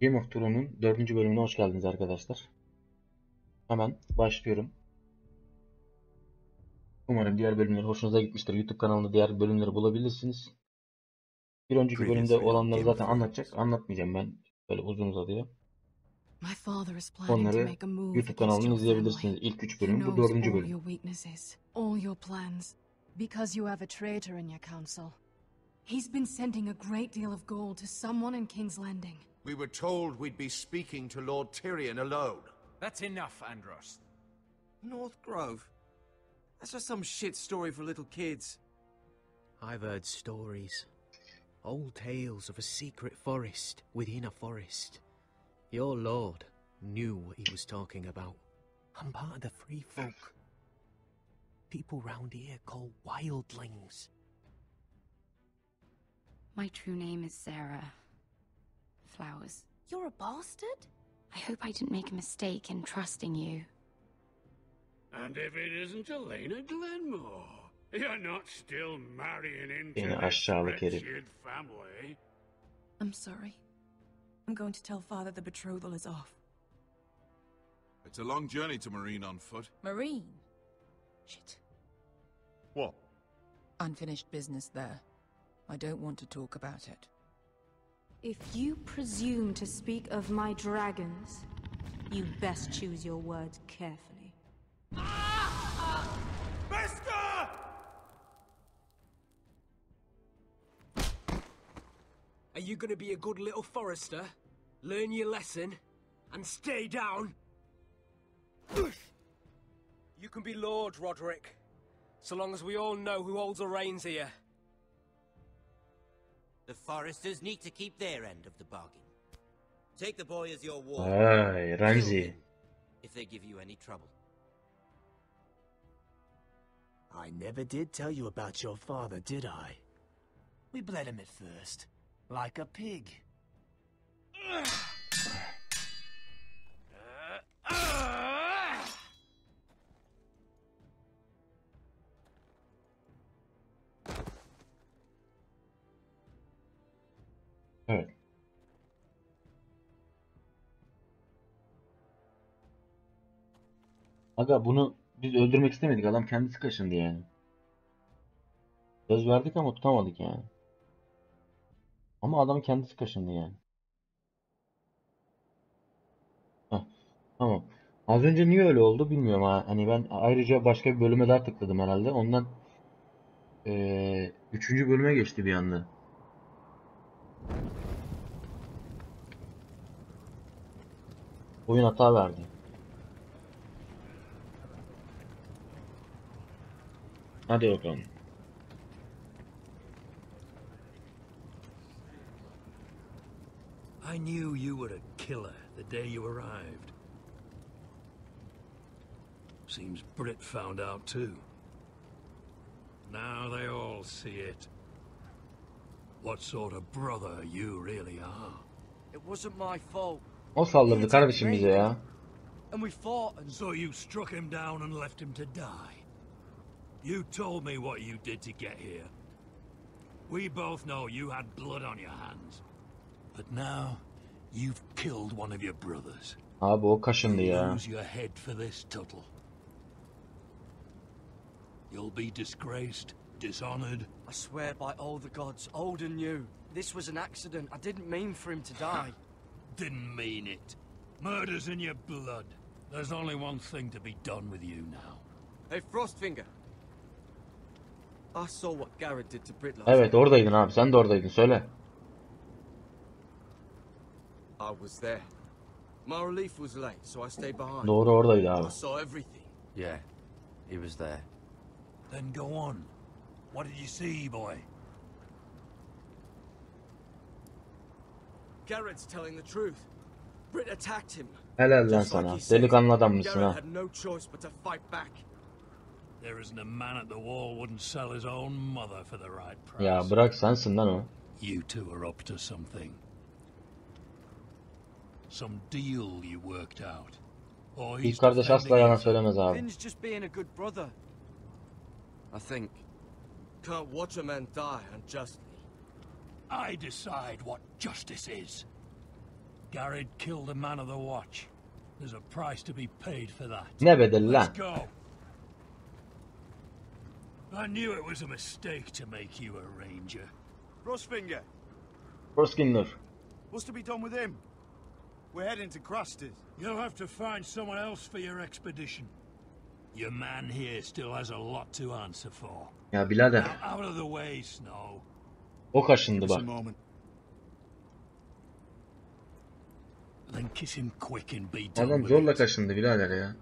Game of Thrones'un 4. bölümüne hoş geldiniz arkadaşlar. Hemen başlıyorum. Umarım diğer bölümler hoşunuza gitmiştir. YouTube kanalında diğer bölümleri bulabilirsiniz. Bir önceki bölümde olanları zaten anlatmayacağım ben. Böyle uzun uzadıya. Onları YouTube kanalından izleyebilirsiniz. İlk 3 bölüm, bu 4. bölüm. He's been sending a great deal of gold to someone in King's Landing. We were told we'd be speaking to Lord Tyrion alone. That's enough, Andros. North Grove? That's just some shit story for little kids. I've heard stories. Old tales of a secret forest within a forest. Your lord knew what he was talking about. I'm part of the free folk. People round here call wildlings. My true name is Sarah Flowers. You're a bastard? I hope I didn't make a mistake in trusting you. And if it isn't Elena Glenmore, you're not still marrying into Yine this aşağılık herif. wretched family. I'm sorry. I'm going to tell Father the betrothal is off. It's a long journey to Marine on foot. Marine? Shit. What? Unfinished business there. I don't want to talk about it. If you presume to speak of my dragons, you best choose your words carefully. Bester! Are you gonna be a good little forester? Learn your lesson and stay down? You can be Lord, Roderick, so long as we all know who holds the reins here. The foresters need to keep their end of the bargain. Take the boy as your ward. Ay, Ramsey. If they give you any trouble. I never did tell you about your father, did I? We bled him at first, like a pig. Evet. Aga bunu biz öldürmek istemedik. Adam kendisi kaşındı yani. Söz verdik ama tutamadık yani. Ama adam kendisi kaşındı yani. Heh, tamam. Az önce niye öyle oldu bilmiyorum ha. Hani ben ayrıca başka bir bölüme daha tıkladım herhalde. Ondan 3. bölüme geçti bir anda. Oyun hata verdi. Hadi bakalım. I knew you were a killer the day you arrived. Seems Britt found out too. Now they all see it. What sort of brother you really are. It wasn't my fault. O saldırdı kardeşim bize ya. And we fought and... So you struck him down and left him to die. You told me what you did to get here. We both know you had blood on your hands. But now, you've killed one of your brothers. Abi o kaşındı You'll ya. lose your head for this, Tuttle. You'll be disgraced, dishonored. I swear by all the gods, old and new, this was an accident. I didn't mean for him to die. Didn't mean it. Murder's in your blood. There's only one thing to be done with you now. Hey, Frostfinger. I saw what Garrett did to Britt last Evet night. oradaydın abi. Sen de oradaydın. Söyle. I was there. My relief was late, so I stayed behind. Doğru oradaydı abi. I saw everything. Yeah, he was there. Then go on. What did you see, boy? Garrett's telling the truth. Britt attacked him. Helal lan Just like sana. he said. Delikanlı adam mısın Garrett ha? had no choice but to fight back. There isn't a man at the wall wouldn't sell his own mother for the right price. Ya bırak sensin lan o. You two are up to something. Some deal you worked out. Or he's İlk kardeş asla yalan söylemez abi. Finn's just being a good brother. I think. Can't watch a man die unjustly. I decide what justice is. Garrett killed a man of the watch. There's a price to be paid for that. Ne bedeli lan? Let's go. I knew it was a mistake to make you a ranger. Rustfinger, Roskinler. what's to be done with him? We're heading to Crusters. You'll have to find someone else for your expedition. Your man here still has a lot to answer for. Ya birader. Now out of the way, Snow. O kaşındı Just a bak. moment. Then kiss him quick and be done Adam with zorla it. kaşındı birader ya.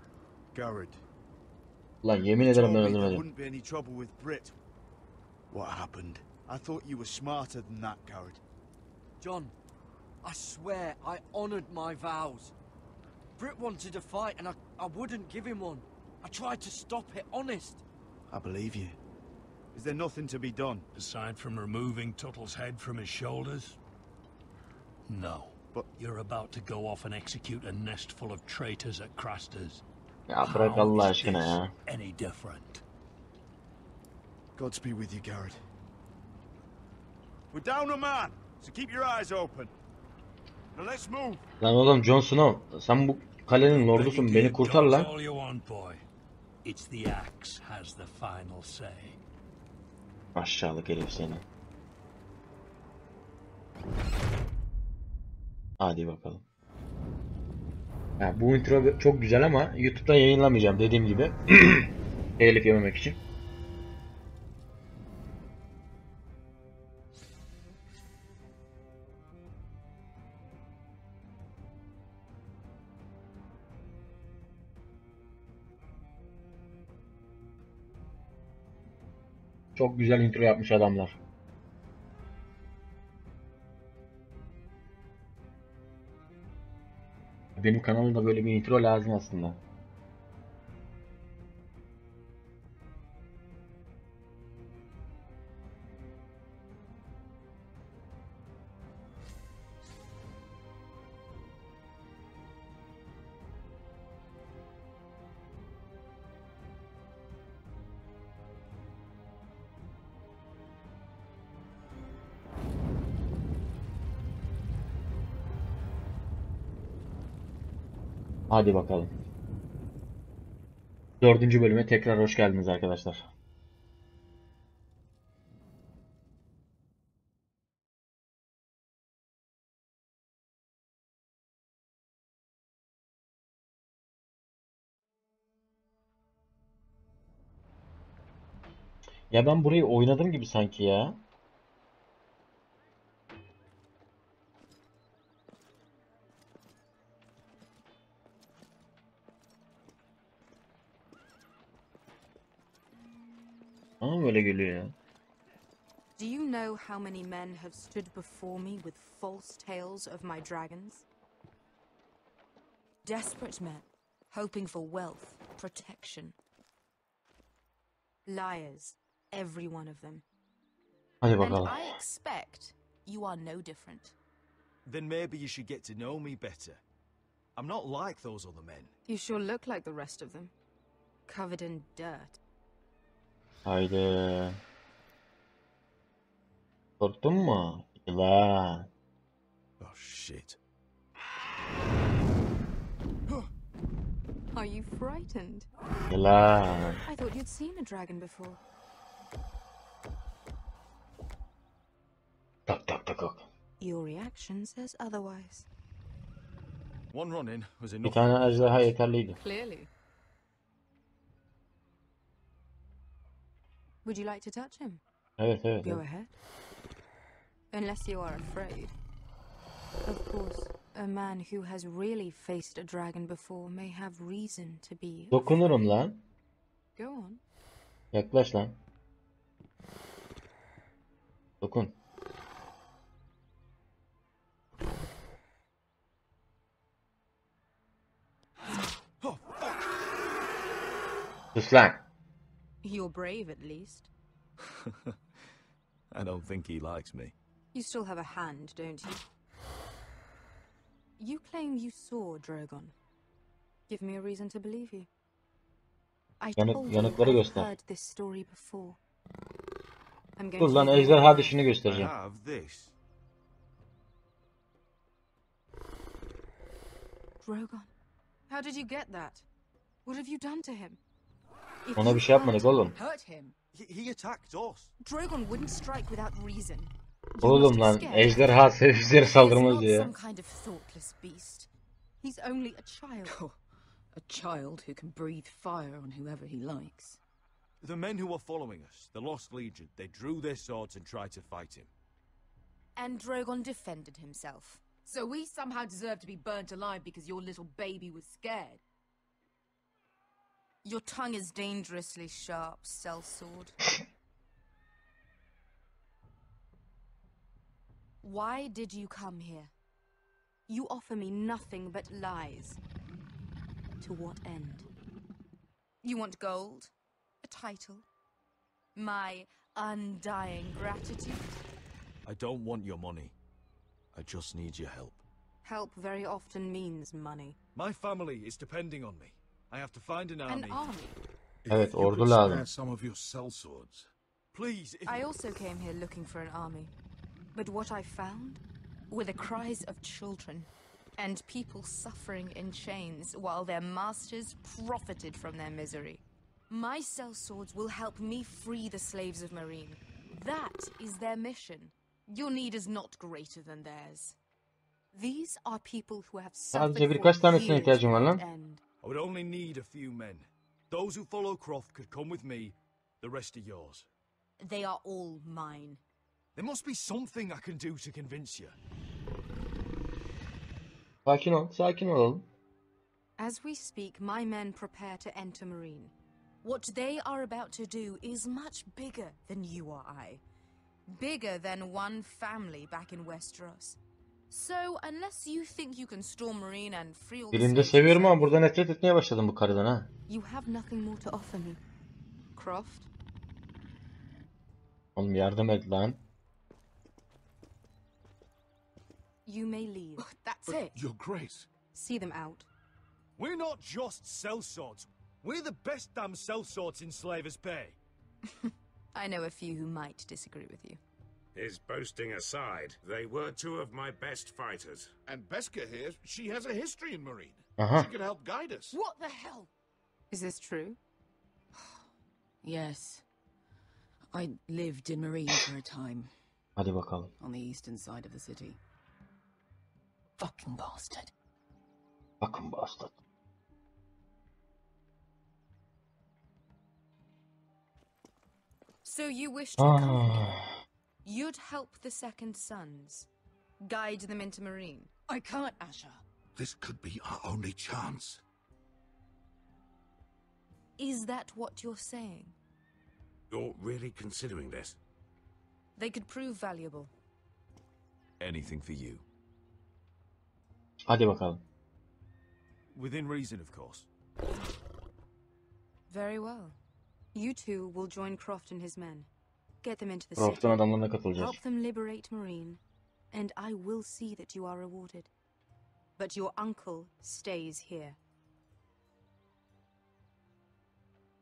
Garrett. Lan yemin You ederim told ben me there öldürmedim. wouldn't be any trouble with Brit. What happened? I thought you were smarter than that, Garrett. John, I swear I honored my vows. Britt wanted a fight and I wouldn't give him one. I tried to stop it, honest. I believe you. Is there nothing to be done? Aside from removing Tuttle's head from his shoulders? No. But You're about to go off and execute a nest full of traitors at Crasters. Ya bırak Allah How is aşkına this ya. any different? Godspeed with you, Garrett. We're down a man, so keep your eyes open. Now let's move. Lan oğlum Jon Snow, sen bu kalenin lordusun, beni kurtar lan. All you want, boy. It's the axe has the final say. Aşağılık herif seni. Hadi bakalım. Ya bu intro çok güzel ama YouTube'da yayınlamayacağım dediğim gibi. Telif yememek için. Çok güzel intro yapmış adamlar. Benim kanalımda böyle bir intro lazım aslında. Hadi bakalım. 4. bölüme tekrar hoş geldiniz arkadaşlar. Ya ben burayı oynadım gibi sanki ya. Ama böyle geliyor ya. Do you know how many men have stood before me with false tales of my dragons? Desperate men, hoping for wealth, protection. Liars, every one of them. Hadi And bakalım. I expect you are no different. Then maybe you should get to know me better. I'm not like those other men. You sure look like the rest of them. Covered in dirt. Haydi. Korktun mu? Yılan. Oh shit. Are you frightened? Yılan. I thought you'd seen a dragon before. Tak tak tak tak. Your reaction says otherwise. One run-in was Bir enough. tane ejderha yeterliydi. Clearly. Would you like to touch him? Evet evet. Go evet. ahead. Unless you are afraid. Of course, a man who has really faced a dragon before may have reason to be. Dokunurum lan. Go on. Yaklaş lan. Dokun. Sus lan. You're brave, at least. I don't think he likes me. You still have a hand, don't you? You claim you saw Drogon. Give me a reason to believe you. I told you yanıkları I've göster. heard this story before. I'm going Dur to lan leave you ejderha alone. dişini I göstereceğim. have this. Drogon, how did you get that? What have you done to him? If Ona you bir şey yapmadık oğlum. Hurt him. He attacked us. Drogon wouldn't strike without reason. Oğlum lan ejderha sevizleri saldırmaz He's ya. not some kind of thoughtless beast. He's only a child. Oh, a child who can breathe fire on whoever he likes. The men who are following us, the Lost Legion, they drew their swords and tried to fight him. And Drogon defended himself. So we somehow deserve to be burnt alive because your little baby was scared. Your tongue is dangerously sharp, sellsword. Why did you come here? You offer me nothing but lies. To what end? You want gold? A title? My undying gratitude? I don't want your money. I just need your help. Help very often means money. My family is depending on me. I have to find an army. An army? Evet, If you ordu could lazım. spare some of your sellswords. Please, if I also came here looking for an army. But what I found were the cries of children and people suffering in chains while their masters profited from their misery. My sellswords will help me free the slaves of Marine. That is their mission. Your need is not greater than theirs. These are people who have suffered Sadece birkaç for tanesine years ihtiyacım var lan. without end. I would only need a few men. Those who follow Croft could come with me. The rest are yours. They are all mine. There must be something I can do to convince you. Sakin ol, sakin olalım. As we speak, my men prepare to enter Marine. What they are about to do is much bigger than you or I. Bigger than one family back in Westeros. So, unless you think you can storm Marine and free all the Birinde slaves seviyorum ama yourself, burada nefret etmeye başladım bu karıdan ha. You have nothing more to offer me. Croft? Oğlum yardım et lan. You may leave. That's it. Your Grace. See them out. We're not just sellswords. We're the best damn sellswords in Slavers Bay. I know a few who might disagree with you. His boasting aside, they were two of my best fighters. And Beska here, she has a history in Marine. Aha. She could help guide us. What the hell? Is this true? Yes. I lived in Marine for a time, Hadi bakalım. on the eastern side of the city. Fucking bastard. Bakın bastard. So you wish to come? Ah. You'd help the Second Sons. Guide them into Marine. I can't, Asher. This could be our only chance. Is that what you're saying? You're really considering this? They could prove valuable. Anything for you. Hadi bakalım. Within reason, of course. Very well. You two will join Croft and his men. Get them into the Croft'un city. adamlarına katılacağız. Help them liberate Marine, and I will see that you are rewarded. But your uncle stays here.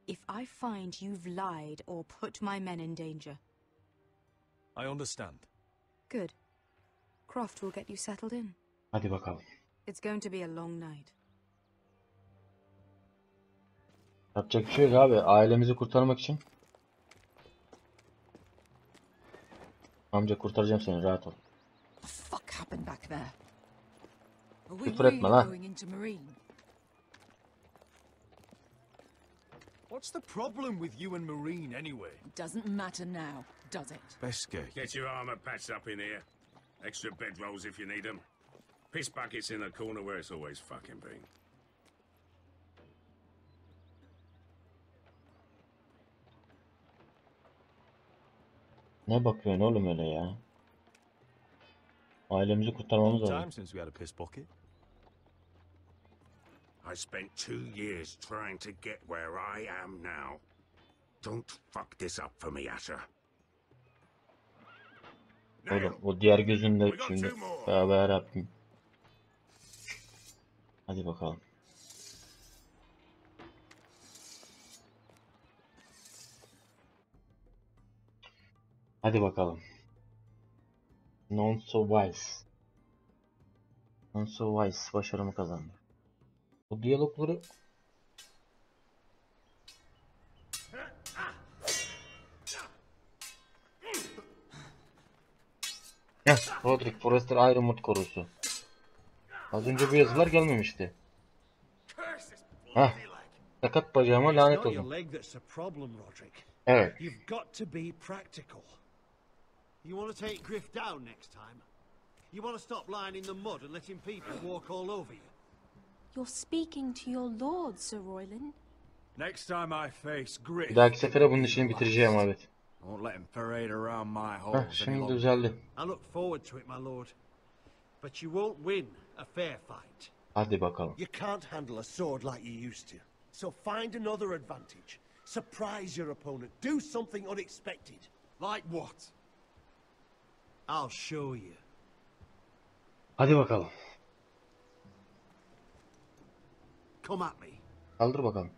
If I find you've lied or put my men in danger, I understand. good. Croft will get you settled in. Hadi bakalım. It's going to be a long night. Yapacak bir şey yok abi. Ailemizi kurtarmak için. Amca kurtaracağım seni, rahat ol. What the fuck happened back there? Are we Küfür etme lan. going into Marine? What's the problem with you and Marine, anyway? Doesn't matter now, does it? Beska. Get your armor patched up in here. Extra bedrolls if you need them. Piss buckets in the corner where it's always fucking been. Ne bakıyorsun oğlum öyle ya? Ailemizi kurtarmamız Long lazım. time since we had a piss bucket. I spent 2 years trying to get where I am now. Don't fuck this up for me, Asher. Oğlum o diğer gözünde şimdi. Ya Rabbim. Hadi bakalım. Hadi bakalım. Non so wise. Non so wise başarımı kazandı. Bu diyalogları Roderick Forrester Ironwood korusu. Az önce bu yazılar gelmemişti. Sakat bacağıma lanet olsun. Evet. You've got to be practical. You want to take Griff down next time? You want to stop lying in the mud and letting people walk all over you? You're speaking to your lord, Sir Royland. Next time I face Griff. Bir dahaki sefere bunun işini bitireceğim abi. I won't let him parade around my halls any Şimdi longer. düzeldi. I look forward to it, my lord. But you won't win a fair fight. Hadi bakalım. You can't handle a sword like you used to. So find another advantage. Surprise your opponent. Do something unexpected. Like what? I'll show you. Hadi bakalım. Come at me. Kaldır bakalım.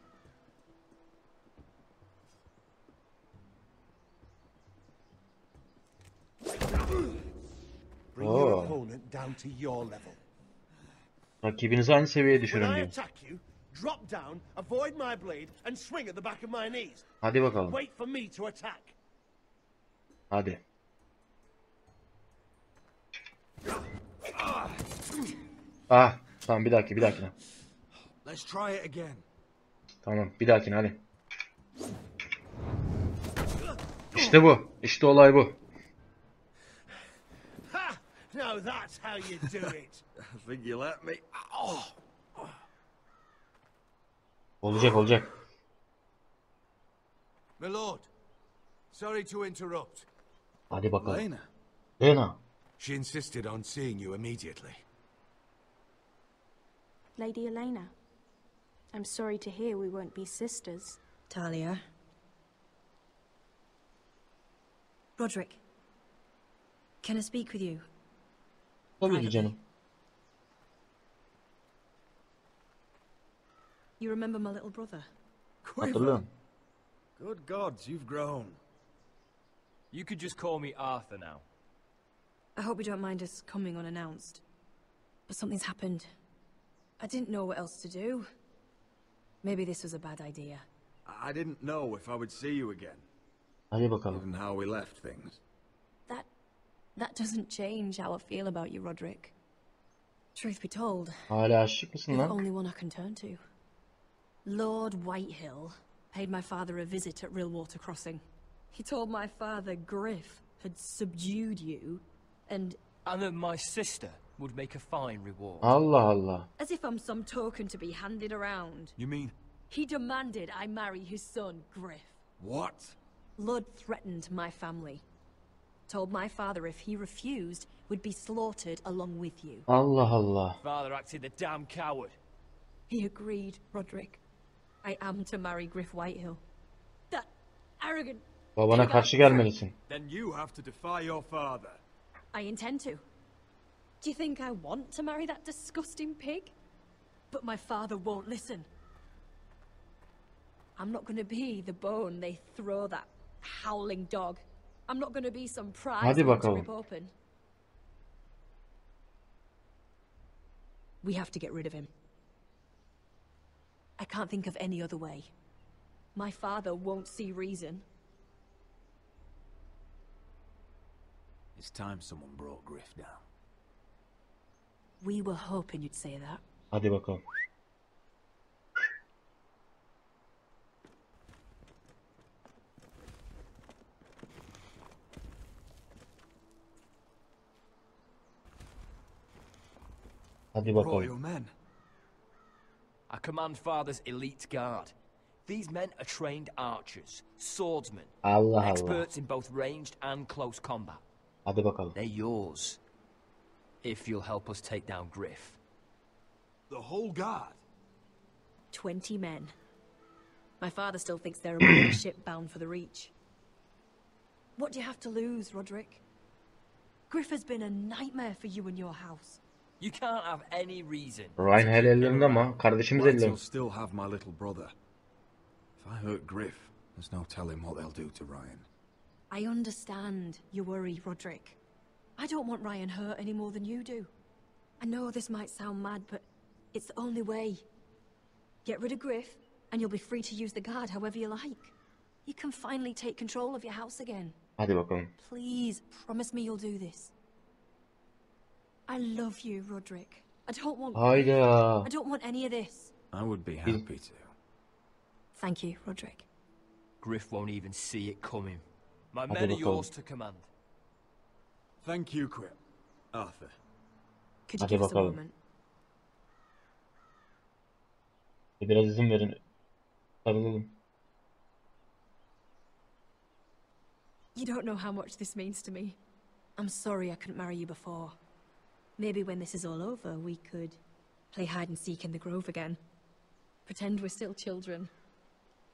Bring your opponent down to your level. Rakibinizi aynı seviyeye düşürün When I diyor. attack you, drop down, avoid my blade, and swing at the back of my knees. Hadi bakalım. Wait for me to attack. Hadi. Tamam bir dahakine. Let's try it again. Tamam bir dahakine hadi. İşte bu. İşte olay bu. Ha! Now that's how you do it. I think you let me. Oh. Olacak. My lord, sorry to interrupt. Hadi bakalım. Lena. Lena. She insisted on seeing you immediately. Lady Elena, I'm sorry to hear we won't be sisters. Talia. Roderick. Can I speak with you? Tabii ki canım. You remember my little brother? Hatırlıyorum. Good gods, you've grown. You could just call me Arthur now. I hope you don't mind us coming unannounced. But something's happened. I didn't know what else to do. Maybe this was a bad idea. I didn't know if I would see you again. Hadi bakalım. Given how we left things. That doesn't change how I feel about you, Roderick. Truth be told, Hala aşık mısın you're the lan? only one I can turn to. Lord Whitehill paid my father a visit at Rillwater Crossing. He told my father Griff had subdued you, and that my sister would make a fine reward. Allah Allah. as if I'm some token to be handed around. You mean... He demanded I marry his son, Griff. What? Lord threatened my family. Told my father if he refused, we'd be slaughtered along with you. Allah Allah. Father acted the damn coward. He agreed, Roderick. I am to marry Griff Whitehill. That arrogant... Babana karşı gelmelisin. Then you have to defy your father. I intend to. Do you think I want to marry that disgusting pig? But my father won't listen. I'm not going to be the bone they throw that howling dog. I'm not going to be some prize Hadi to bakalım. rip open. We have to get rid of him. I can't think of any other way. My father won't see reason. It's time someone brought Griff down. We were hoping you'd say that. Hadi bakalım. Hadi bakalım. Royal men. I command Father's elite guard. These men are trained archers, swordsmen, Allah Allah. experts in both ranged and close combat. Hadi bakalım. They're yours, if you'll help us take down Griff. The whole guard? 20 men. My father still thinks they're a ship bound for the Reach. What do you have to lose, Roderick? Griff has been a nightmare for you and your house. You can't have any reason. Ryan hala ellerinde ama kardeşimiz Whitehill ellerinde. still have my little brother. If I hurt Griff, there's no telling what they'll do to Ryan. I understand your worry, Roderick. I don't want Ryan hurt any more than you do. I know this might sound mad, but it's the only way. Get rid of Griff, and you'll be free to use the guard however you like. You can finally take control of your house again. Hadi bakalım. Please, promise me you'll do this. I love you, Roderick. I don't want Hayda. I don't want any of this. I would be happy to. Thank you, Roderick. Griff won't even see it coming. My Hadi men are bakalım. yours to command. Thank you, Quip. Arthur. Could you Hadi give us a bakalım. moment? Biraz izin verin. Sarılalım. You don't know how much this means to me. I'm sorry I couldn't marry you before. Maybe when this is all over, we could play hide and seek in the grove again. Pretend we're still children.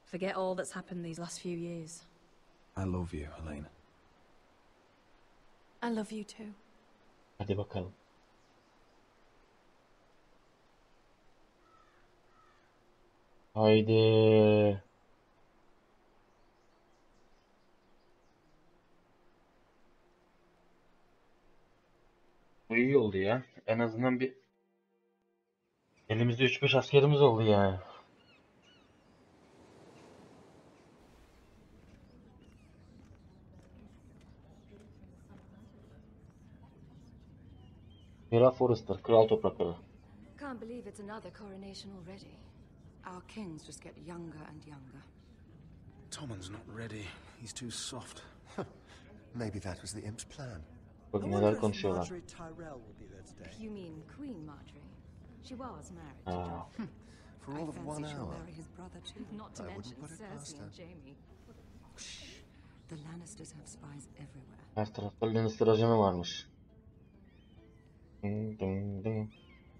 Forget all that's happened these last few years. I love you, Helena. I love you too. Hadi bakalım. Haydi. Bu iyi oldu ya. En azından bir elimizde 3-5 askerimiz oldu yani. Mira Forrester, Kral Toprakları. Can't believe it's another coronation already. Our kings just get younger and younger. Tommen's not ready. He's too soft. Maybe that was the imp's plan. Bakın neler konuşuyorlar. Marjorie Tyrell will be there today. You mean Queen Marjorie? She was married to John. For all of 1 fancy she'll hour. marry his brother too. Not to I mention wouldn't put it past Cersei her. and Jaime. Shh. The Lannisters have spies everywhere. Her tarafta Lannister ajanı varmış. Dın dın dın.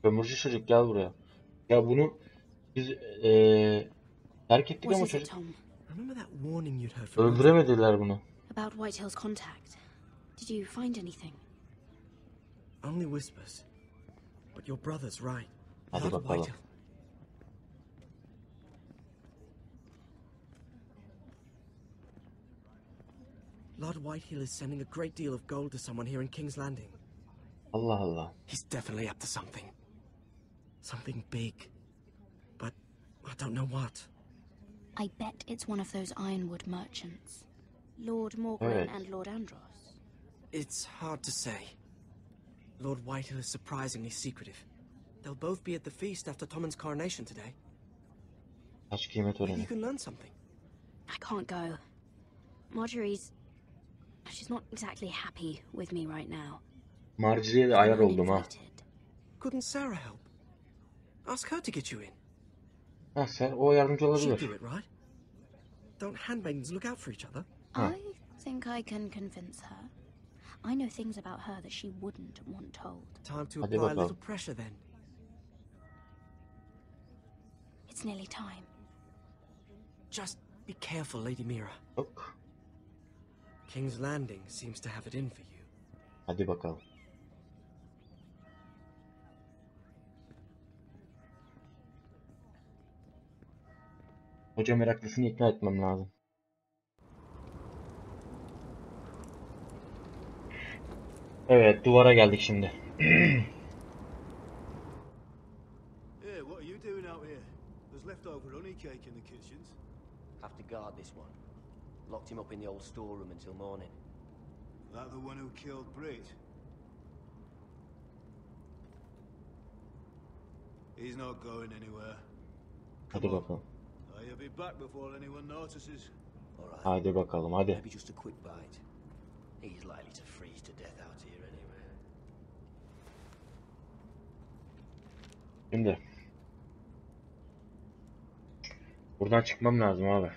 Kömürcü çocuk gel buraya. Ya bunu biz terk ettik ama çocuk Remember that warning you'd heard from öldüremediler bunu. About Whitehill's contact. Did you find anything? Only whispers. But your brother's right. Hadi Lord bakalım. Whitehill. Lord Whitehill is sending a great deal of gold to someone here in King's Landing. Allah Allah. He's definitely up to something. Something big. But I don't know what. I bet it's one of those ironwood merchants. Lord Morgren Evet. and Lord Andros. It's hard to say. Lord Whitehill is surprisingly secretive. They'll both be at the feast after Tommen's coronation today. Kaç kıymet Maybe you töreni. can learn something. I can't go. She's not exactly happy with me right now. Marjorie'ye de ayar oldum ha. Couldn't Sarah help? Ask her to get you in. Ha sen o yardımcı She'd olabilir. do it, right? Don't handmaidens look out for each other? I think I can convince her. I know things about her that she wouldn't want told. Time to Hadi apply a bakalım. little pressure then. It's nearly time. Just be careful, Lady Mira. Yok. King's Landing seems to have it in for you. Hadi bakalım. Hoca meraklısını ikna etmem lazım. Evet, duvara geldik şimdi. Hey, what are you doing out here? There's leftover honey cake in the kitchens. Have to guard this one. Locked him up in the old storeroom until morning. That the one who killed Brit? He's not going anywhere. Hadi bakalım. He'll be back before anyone notices. Hadi bakalım, hadi. Maybe just a quick bite. He's likely to freeze to death out here anyway. Şimdi. Buradan çıkmam lazım abi.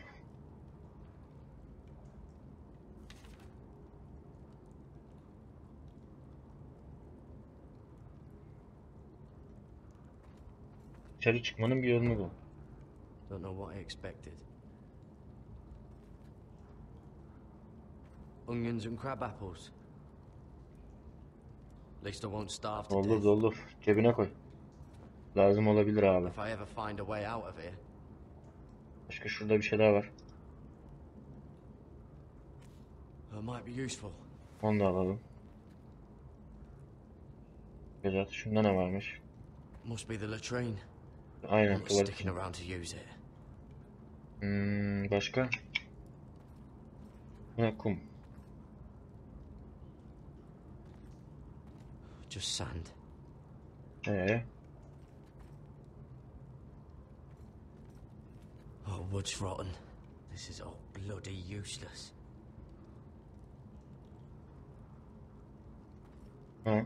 Dışarı çıkmanın bir yolunu bul. Don't know what I expected. Onions and crab apples. At least I won't starve to Doldur death. doldur. Cebine koy. Lazım olabilir abi. If I ever find a way out of here. Başka şurada bir şey daha var. It might be useful. Onu da alalım. Güzel. Şunda ne varmış? Must be the latrine. Aynen I'm not tuvalet. sticking around to use it. Başka? Ha, kum. Just sand. Oh, wood's rotten. This is all bloody useless. Ha.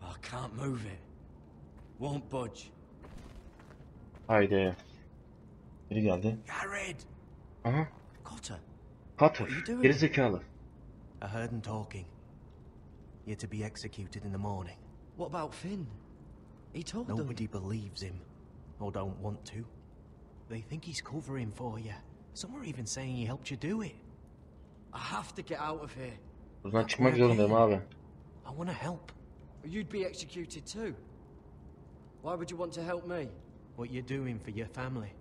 I can't move it. Won't budge. Haydi. Biri geldi. Jared! Aha. Cotter. Cutter. What are you doing? Geri zekalı. I heard him talking. You're to be executed in the morning. What about Finn? He told them. Nobody believes him, or don't want to. They think he's covering for you. Some are even saying he helped you do it. I have to get out of here. Buradan çıkmak zorundayım abi. I want to help. You'd be executed too. Why would you want to help me? What you're doing for your family.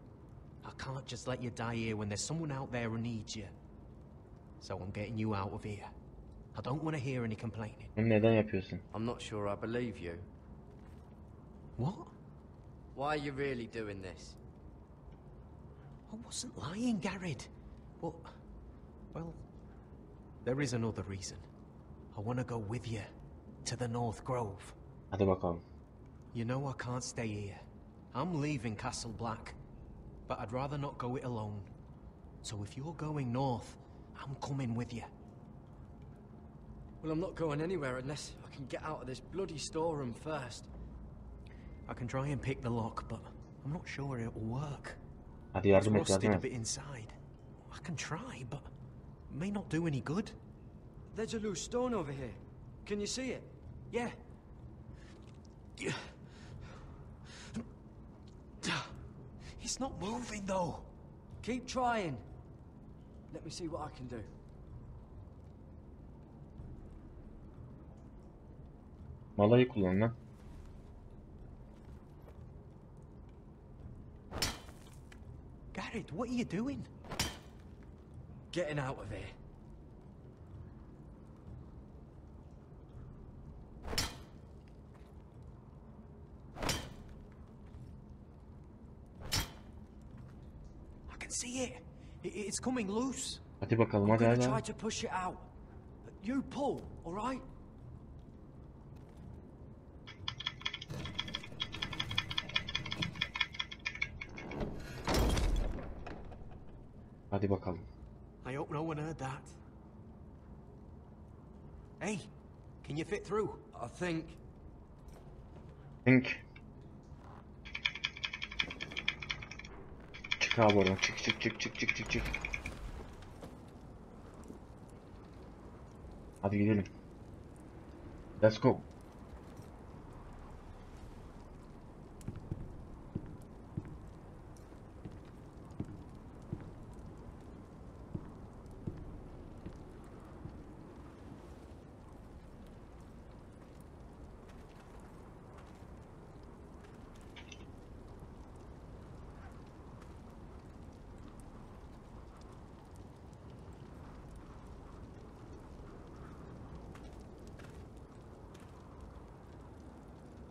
I can't just let you die here when there's someone out there who needs you. So I'm getting you out of here. I don't want to hear any complaining. Neden yapıyorsun? I'm not sure I believe you. What? Why are you really doing this? I wasn't lying, Garrett. But, well, there is another reason. I want to go with you to the North Grove. Hadi bakalım. You know I can't stay here. I'm leaving Castle Black, but I'd rather not go it alone. So if you're going north, I'm coming with you. Well, I'm not going anywhere unless I can get out of this bloody storeroom first. I can try and pick the lock, but I'm not sure it'll work. Hadi yardım et, It's rusted yardım a et. bit inside. I can try, but it may not do any good. There's a loose stone over here. Can you see it? Yeah. It's not moving though. Keep trying. Let me see what I can do. Malayı kullan lan. Garrett, what are you doing? Getting out of here. I can see it. It's coming loose. Hadi bakalım, I'm hadi gonna hadi. try to push it out. You pull, all right? Hadi bakalım. I hope no one heard that. Hey, can you fit through? I think. Çık abi oradan. Çık çık çık çık çık çık çık. Hadi gidelim. Let's go.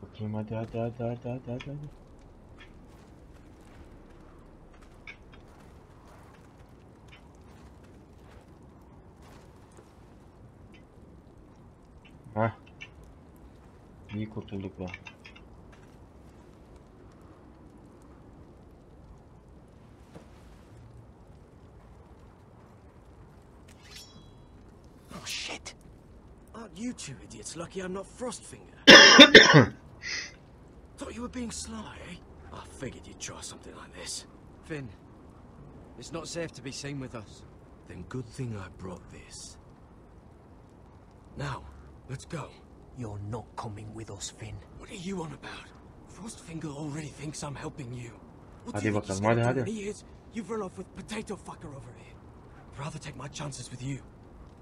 Bakayım, hadi hadi hadi hadi hadi hadi. Hah. İyi kurtulduk be. Oh shit! Aren't you two idiots lucky I'm not Frostfinger? Thought you were being sly, eh? I figured you'd try something like this. Finn, it's not safe to be seen with us. Then good thing I brought this. Now, let's go. You're not coming with us, Finn. What are you on about? Frostfinger already thinks I'm helping you. What Hadi do you think bakalım, he's gonna hadi, do hadi. when he hears you've run off with potato fucker over here? I'd rather take my chances with you.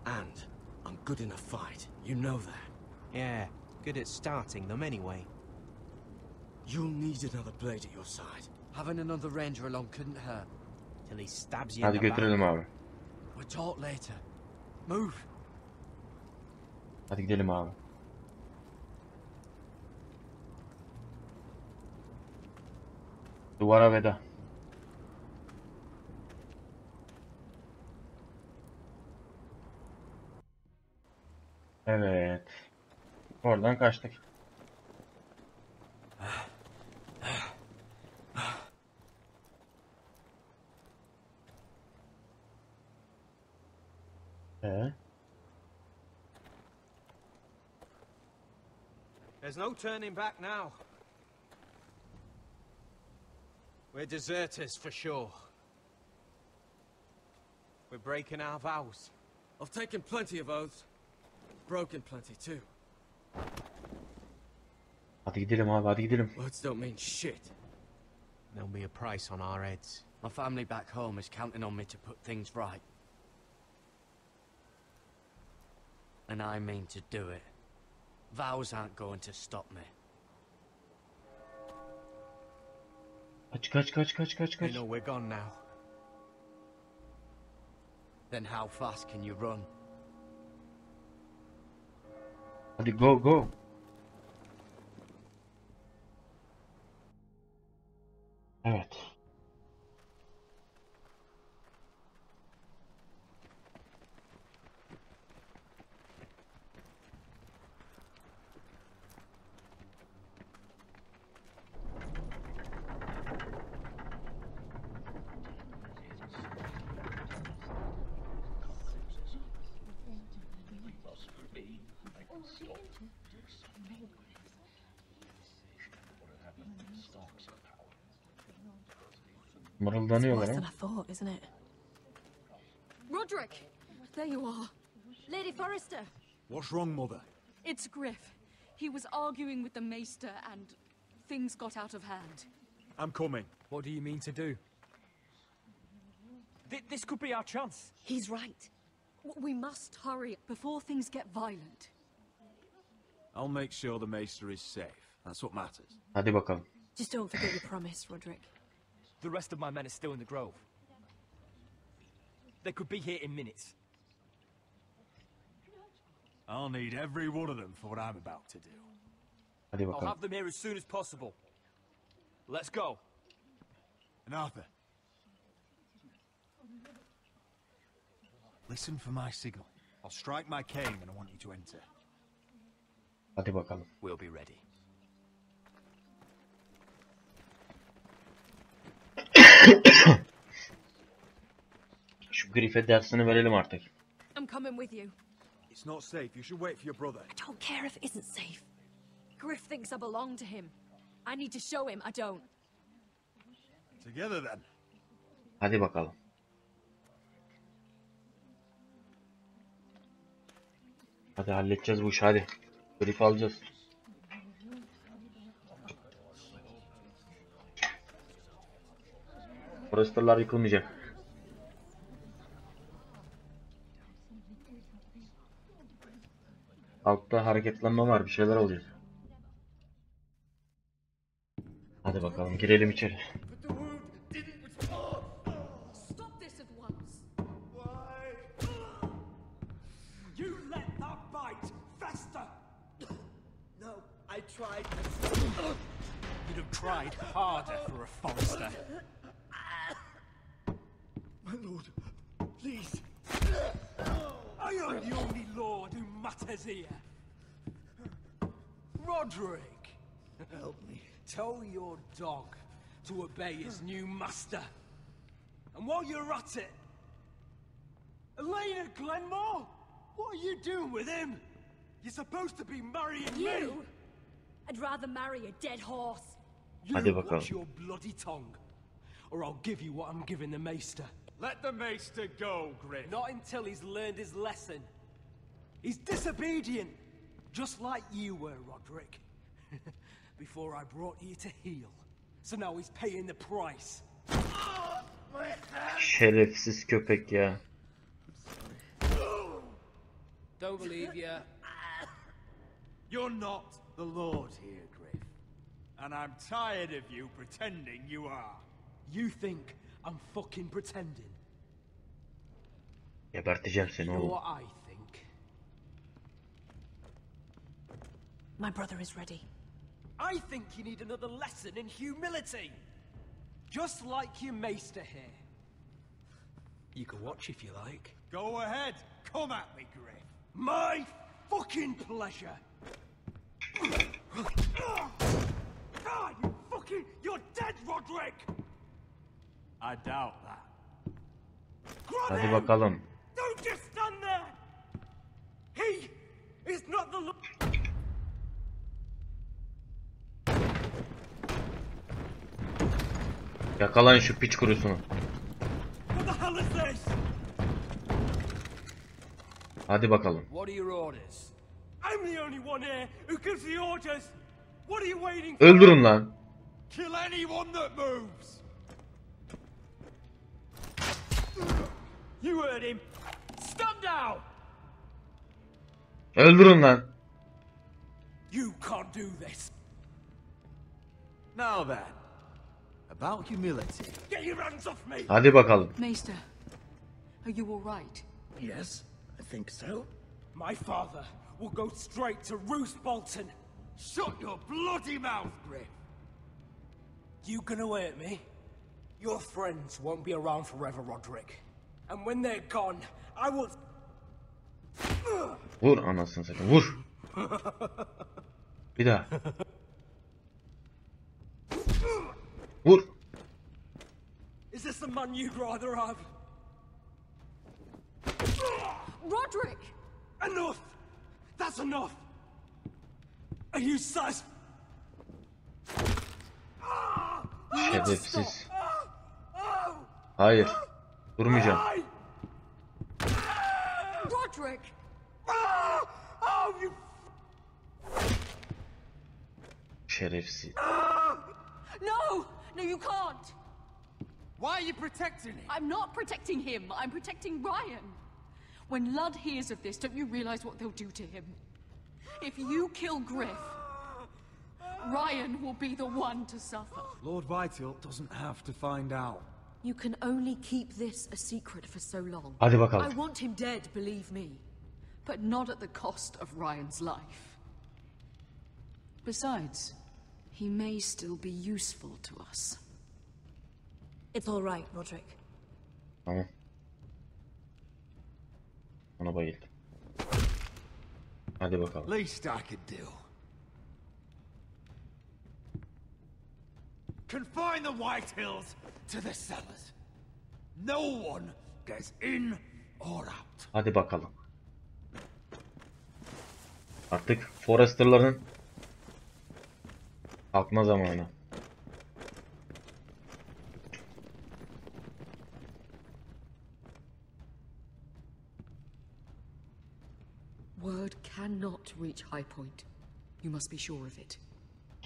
And I'm good in a fight. You know that. Yeah, good at starting them anyway. You'll need another blade at your side. Having another ranger along couldn't hurt. Till he stabs you Hadi in the back. götürelim abi. We'll talk later. Move. Hadi gidelim abi. Duvara veda. Evet. Oradan kaçtık. There's no turning back now. We're deserters for sure. We're breaking our vows. I've taken plenty of oaths. Broken plenty too. Hadi gidelim abi, hadi gidelim. Words don't mean shit. There'll be a price on our heads. My family back home is counting on me to put things right. And I mean to do it. Vows aren't going to stop me. Kaç. They know we're gone now. Then how fast can you run? Hadi go. Evet. Mırıldanıyorlar Worse ha. than I thought, isn't it? Roderick! There you are. Lady Forrester! What's wrong, Mother? It's Griff. He was arguing with the Maester and things got out of hand. I'm coming. What do you mean to do? This could be our chance. He's right. We must hurry before things get violent. I'll make sure the Maester is safe. That's what matters. Hadi bakalım. Just don't forget your promise, Roderick. The rest of my men are still in the grove. They could be here in minutes. I'll need every one of them for what I'm about to do. Hadi I'll bakalım. have them here as soon as possible. Let's go. And Arthur, listen for my signal. I'll strike my cane when I want you to enter. Hadi bakalım. We'll be ready. Şu Griff'e dersini verelim artık. I'm coming with you. It's not safe. You should wait for your brother. I don't care if it isn't safe. Griff thinks I belong to him. I need to show him I don't. Together then. Hadi bakalım. Hadi halledeceğiz bu işi, hadi. Griff alacağız. Forrester'lar yıkılmayacak. Altta hareketlenme var, bir şeyler oluyor. Hadi bakalım, girelim içeri. Stop this at once. You let that bite fester! No, I tried. You'd have tried harder for a Forrester. My lord, please. I am the only lord who matters here. Roderick, help me. Tell your dog to obey his new master. And while you're at it, Elena Glenmore, what are you doing with him? You're supposed to be marrying me. I'd rather marry a dead horse. Hadi You bakalım. watch your bloody tongue, or I'll give you what I'm giving the maester. Let the Maester go, Griff. Not until he's learned his lesson. He's disobedient, just like you were, Roderick. Before I brought you to heel. So now he's paying the price. Şerefsiz köpek ya. Don't believe you. You're not the Lord here, Griff. And I'm tired of you pretending you are. You think I'm fucking pretending? Geberteceğim seni You know oğlum. what I think? My brother is ready. I think you need another lesson in humility. Just like your maester here. You can watch if you like. Go ahead. Come at me, Griff. My fucking pleasure. Ah, you're dead, Roderick. I doubt that. Hadi bakalım. Don't just stand there. He is not the Lord. Yakalayın şu piç kurusunu. What the hell is this? Hadi bakalım. What are your orders? I'm the only one here who gives the orders. What are you waiting for? Öldürün lan. Kill anyone that moves. You heard him. Stand down. Öldürün lan. You can't do this. Now then, about humility. Get your hands off me. Hadi bakalım. Maester, are you all right? Yes, I think so. My father will go straight to Roose Bolton. Shut your bloody mouth, Griff. You gonna hurt me? Your friends won't be around forever, Roderick. And when they're gone, I will... Vur anasını satayım. Vur. Bir daha. Vur. Is this the man you'd rather have? Roderick! Enough! That's enough! Are you sus? Şerefsiz. Hayır. Durmayacağım. Roderick! Oh, you... Şerefsiz. No! No, you can't! Why are you protecting him? I'm not protecting him. I'm protecting Ryan. When Ludd hears of this, don't you realize what they'll do to him? If you kill Griff, Ryan will be the one to suffer. Lord Whitehill doesn't have to find out. You can only keep this a secret for so long. Hadi bakalım. I want him dead, believe me. But not at the cost of Ryan's life. Besides, he may still be useful to us. It's all right, Roderick. Tamam. Ona bayıldım. Hadi bakalım. Least I could do. Confine the Whitehills to the cellars. No one gets in or out. Hadi bakalım. Artık Forester'ların kalkma zamanı. Word cannot reach High Point. You must be sure of it.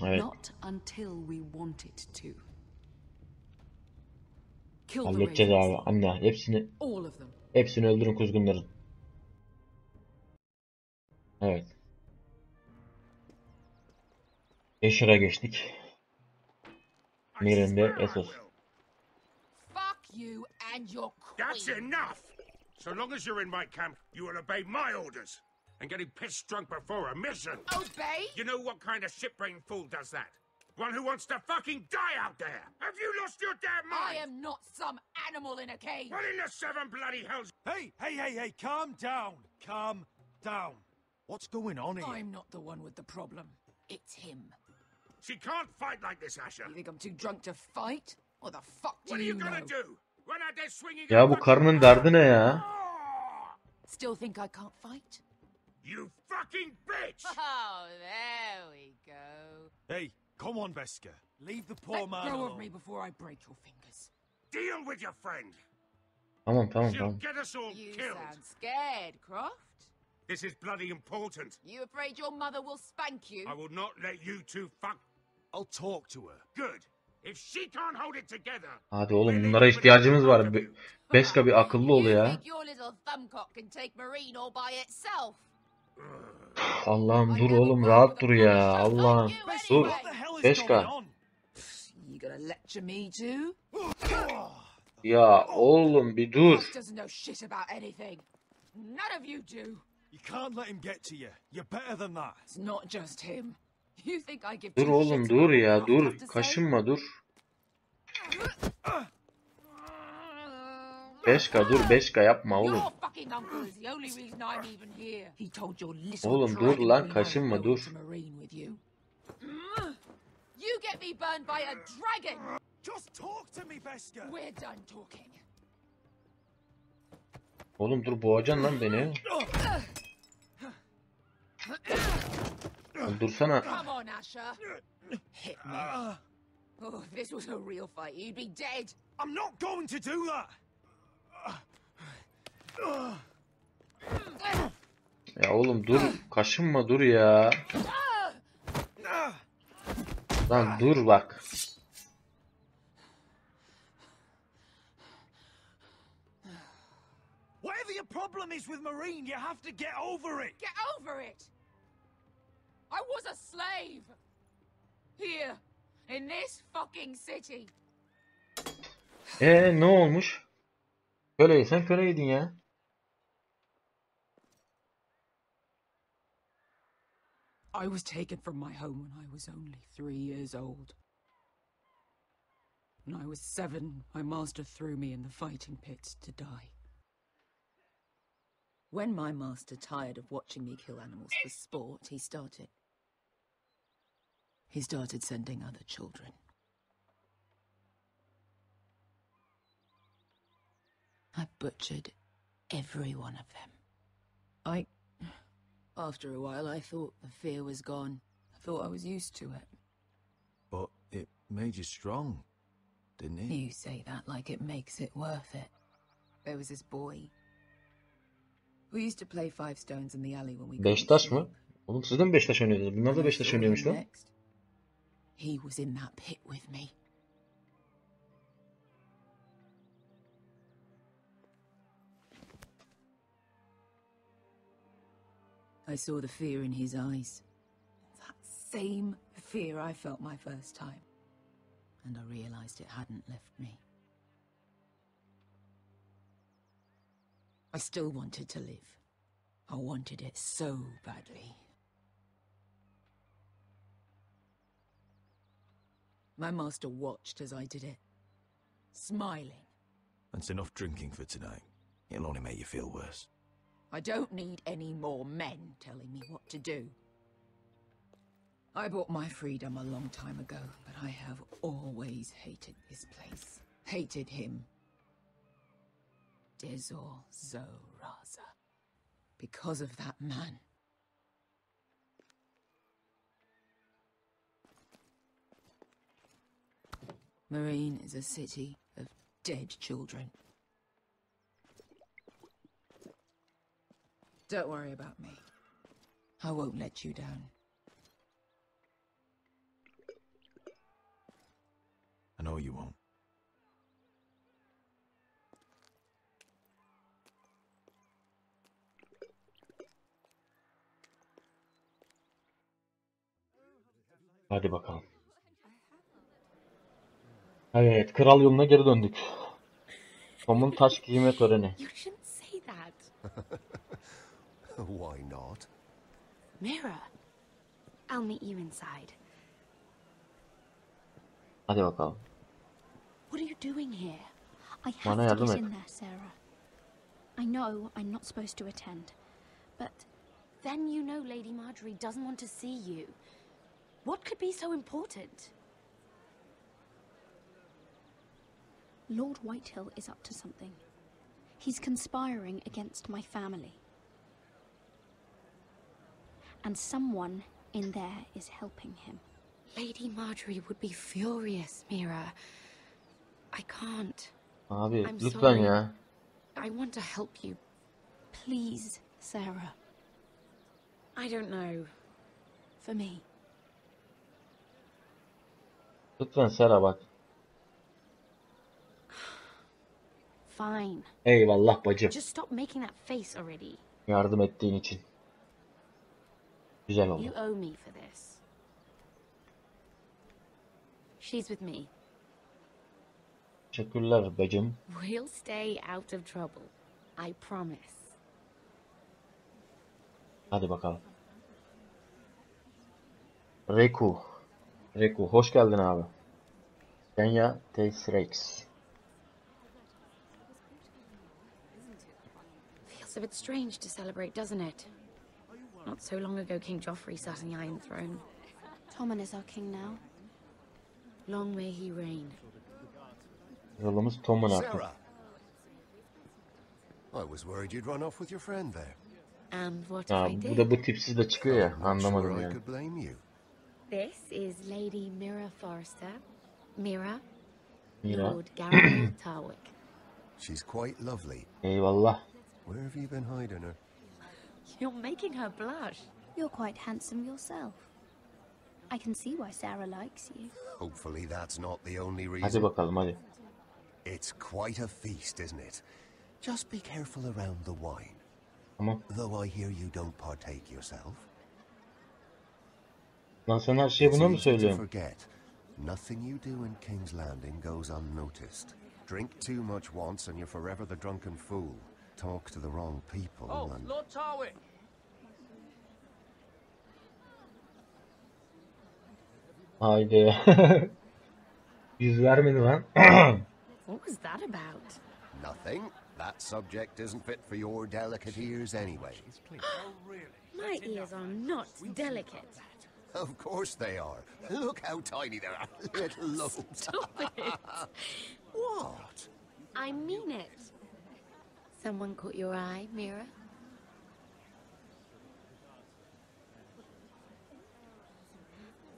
Evet. Not until we want it to. Kill the Halledeceğiz ravens. abi. Anne hepsini All of them. hepsini öldürün kuzgunların. Evet. Escher'a geçtik. Mirinde Essos. Fuck you and your queen. That's enough! So long as you're in my camp, you will obey my orders. And getting pissed drunk before a mission. Obey? You know what kind of shit-brained fool does that? One who wants to fucking die out there! Have you lost your damn mind? I am not some animal in a cage. What in the seven bloody hells? Hey, calm down. Calm down. What's going on here? I'm not the one with the problem. It's him. She can't fight like this, Asher. You think I'm too drunk to fight? What the fuck do What are you you gonna know? do? Run out there swinging Ya bu karının derdi ne ya? Still think I can't fight? You fucking bitch! Oh, there we go. Hey, come on, Veska. Leave the poor Let man go alone. of me before I break your fingers. Deal with your friend. Tamam She'll tamam. get us all You killed. sound scared, Croft. This is bloody important. You afraid your mother will spank you? I will not let you two fuck. I'll talk to her. Good. If she can't hold it together. Hadi oğlum bunlara ihtiyacımız var. Beska bir akıllı ol You ya. think your little thumbcock can take Marine all by itself? Allah'ım dur oğlum rahat dur ya. Allah'ım dur. Beska. You gonna lecture me too? Ya oğlum bir dur. Croft doesn't know shit about anything. None of you do. You can't let him get to you. You're better than that. It's not just him. You think I give Dur two oğlum shits dur about ya what Croft dur. have to say? Kaşınma dur. 5K dur 5K yapma oğlum. Your fucking uncle is the only reason I'm even here. He told your little Oğlum dur dragon lan queen I kaşınma would go dur. to Marine with you. You get me burned by a dragon. Just talk to me, Beska. We're done talking. Oğlum dur boğacaksın lan beni. Dursana. Come on, Asher. Hit me. Oh, if this was a real fight, you'd be dead. I'm not going to do that. Ya oğlum dur kaşınma dur ya. Lan dur bak. Whatever your problem is with Marine, you have to get over it. Get over it. I was a slave. Here, in this fucking city. Ne olmuş? Köleysen köleydin ya. I was taken from my home when I was only 3 years old. When I was 7, my master threw me in the fighting pits to die. When my master tired of watching me kill animals for sport, he started sending other children. I butchered every one of them. After a while, I thought the fear was gone. I thought I was used to it. But it made you strong, didn't it? You say that like it makes it worth it. There was this boy. We used to play five stones in the alley when we couldn't Beşiktaş sleep. mı? Oğlum siz de mi Beşiktaş oynuyordunuz? Bunlar da Beşiktaş oynuyormuş lan. He was in that pit with me. I saw the fear in his eyes. That same fear I felt my first time. And I realized it hadn't left me. I still wanted to live. I wanted it so badly. My master watched as I did it, smiling. That's enough drinking for tonight. It'll only make you feel worse. I don't need any more men telling me what to do. I bought my freedom a long time ago, but I have always hated this place. Hated him. Dezor Zoraza. Because of that man. Marine is a city of dead children. Don't worry about me. I won't let you down. I know you won't. Hadi bakalım. Evet, kral yoluna geri döndük. Tom'un taş giyme töreni. You shouldn't say that. Why not? Mira, I'll meet you inside. Hadi bakalım. What are you doing here? I have Bana to yardım get et. in there, Sarah. I know I'm not supposed to attend, but then you know Lady Marjorie doesn't want to see you. What could be so important? Lord Whitehill is up to something. He's conspiring against my family. And someone in there is helping him. Lady Marjorie would be furious, Mira. I can't. Abi I'm lütfen sorry. ya. I want to help you. Please, Sarah. I don't know. For me. Lütfen Sera bak. Fine. Eyvallah bacım. Just stop making that face already. Yardım ettiğin için. Güzel You oldu. owe me for this. She's with me. Teşekkürler bacım. We'll stay out of trouble. I promise. Hadi bakalım. Reku. Reku hoş geldin abi. Kenya T-Rex. Feels a bit strange to celebrate, doesn't it? Not so long ago, King Joffrey sat on the Iron Throne. Tommen is our king now. Long may he reign. Yolumuz Tommen artık. Sarah! I was worried you'd run off with your friend there. And what Ha, if I bu did? da bu tipsiz de çıkıyor ya. Anlamadım Sure I yani. could blame you. This is Lady Mira Forrester. Mira. Mira. Lord Gareth Tarwick. She's quite lovely. Eyvallah. Where have you been hiding her? You're making her blush. You're quite handsome yourself. I can see why Sarah likes you. Hopefully that's not the only Hadi reason. bakalım hadi. It's quite a feast, isn't it? Just be careful around the wine. Tamam. Though I hear you don't partake yourself. Lan sen her şeyi buna mı It's easy to söylüyorsun? forget. Nothing you do in King's Landing goes unnoticed. Drink too much once and you're forever the drunken fool. Talk to the wrong people Oh, and... Lord Tarwick! Haydi. Yüz vermedi lan. What was that about? Nothing. That subject isn't fit for your delicate ears anyway. My ears are not delicate. Of course they are. Look how tiny they are. Little lobes. Stop it. What? I mean it. Someone caught your eye, Mira?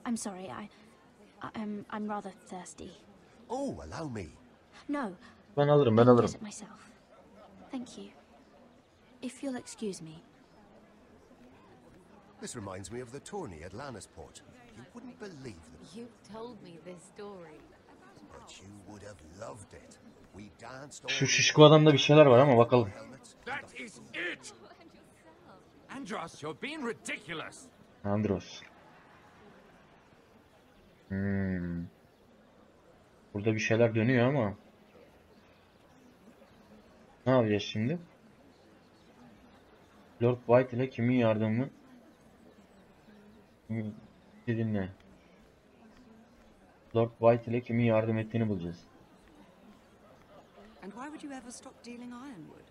I'm sorry, I'm rather thirsty. Oh, allow me. No. Ben alırım, ben I can alırım. get it myself. Thank you. If you'll excuse me. This reminds me of the tourney at Lannisport. You wouldn't believe them, You've told me this story. but you would have loved it. We danced all Şu şişko adamda bir şeyler var ama bakalım. That is it! Andros, you're being ridiculous! Andros. Burada bir şeyler dönüyor ama. Ne yapacağız şimdi? Lord White ile kimin yardımı? Dinle. Lord White ile kimin yardım ettiğini bulacağız. And why would you ever stop dealing ironwood?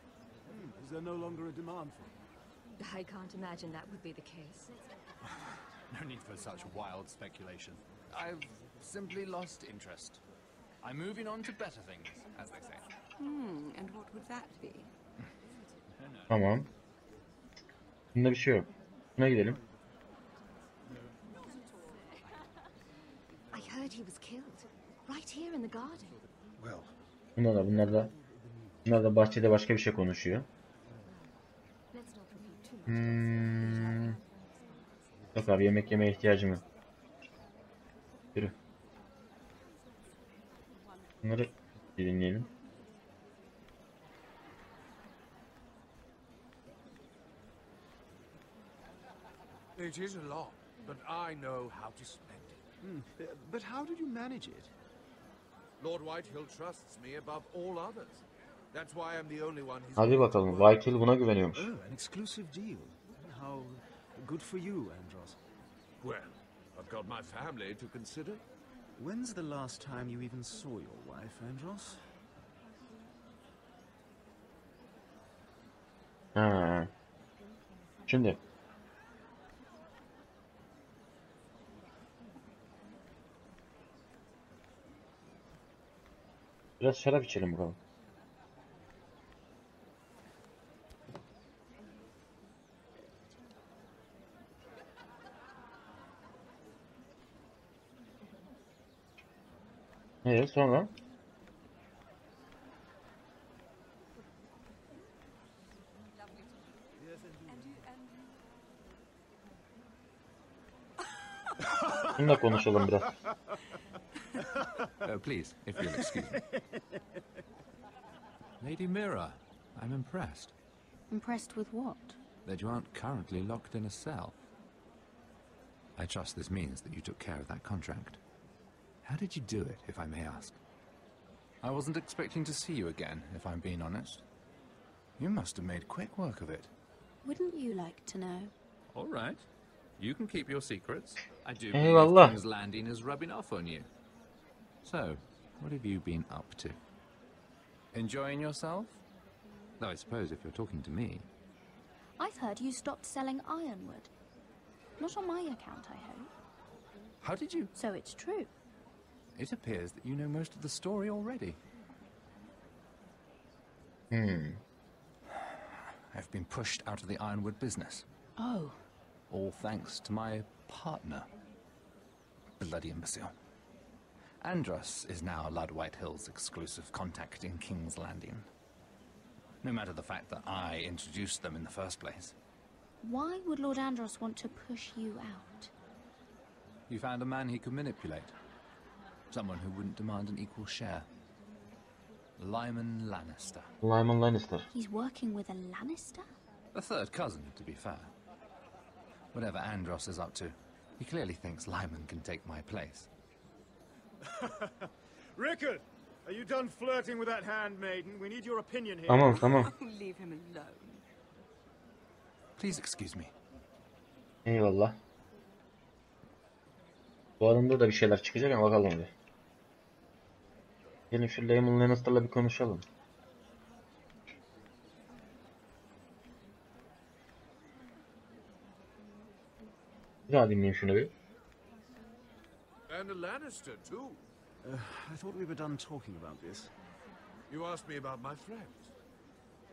Is there no longer a demand for it? I can't imagine that would be the case. No need for such wild speculation. I've simply lost interest. I'm moving on to better things, as they say. And what would that be? Tamam. Bunda bir şey yok. Buna gidelim. I heard he was killed. Right here in the garden. Well, Bunlar da bahçede başka bir şey konuşuyor. Yok abi, yemek yemeye ihtiyacım yok. Yürü. Bunları bir dinleyelim. It is a lot, but I know how to spend it. But how did you manage it? Lord Whitehill trusts me above all others. That's why I'm the only one he's... Hadi bakalım. Whitehill buna güveniyormuş. Oh, an exclusive deal. How good for you, Andros. Well, I've got my family to consider. When's the last time you even saw your wife, Andros? Ha. Şimdi. Biraz şarap içelim bakalım. Sonra? Bununla konuşalım biraz. Please, if you'll excuse me. Lady Mira, I'm impressed. Impressed with what? That you aren't currently locked in a cell. I trust this means that you took care of that contract. How did you do it, if I may ask? I wasn't expecting to see you again, if I'm being honest. You must have made quick work of it. Wouldn't you like to know? All right. You can keep your secrets. I do Eyvallah. believe King's Landing is rubbing off on you. So, What have you been up to? Enjoying yourself? Though I suppose if you're talking to me... I've heard you stopped selling ironwood. Not on my account, I hope. How did you... So it's true. It appears that you know most of the story already. I've been pushed out of the ironwood business. Oh. All thanks to my partner. Bloody imbecile. Andros is now Lud Whitehill's exclusive contact in King's Landing. No matter the fact that I introduced them in the first place. Why would Lord Andros want to push you out? You found a man he could manipulate. Someone who wouldn't demand an equal share. Lyman Lannister. Lyman Lannister. He's working with a Lannister? A third cousin, to be fair. Whatever Andros is up to, he clearly thinks Lyman can take my place. Rickard, are you done flirting with that handmaiden? We need your opinion here. Tamam. Leave him alone. Please excuse me. Eyvallah. Bu adamda da bir şeyler çıkacak ama bakalım bir. Gelin şu Lyman Lannister'la bir konuşalım. Bir daha dinleyin şunu bir. And a Lannister, too. I thought we were done talking about this. You asked me about my friends.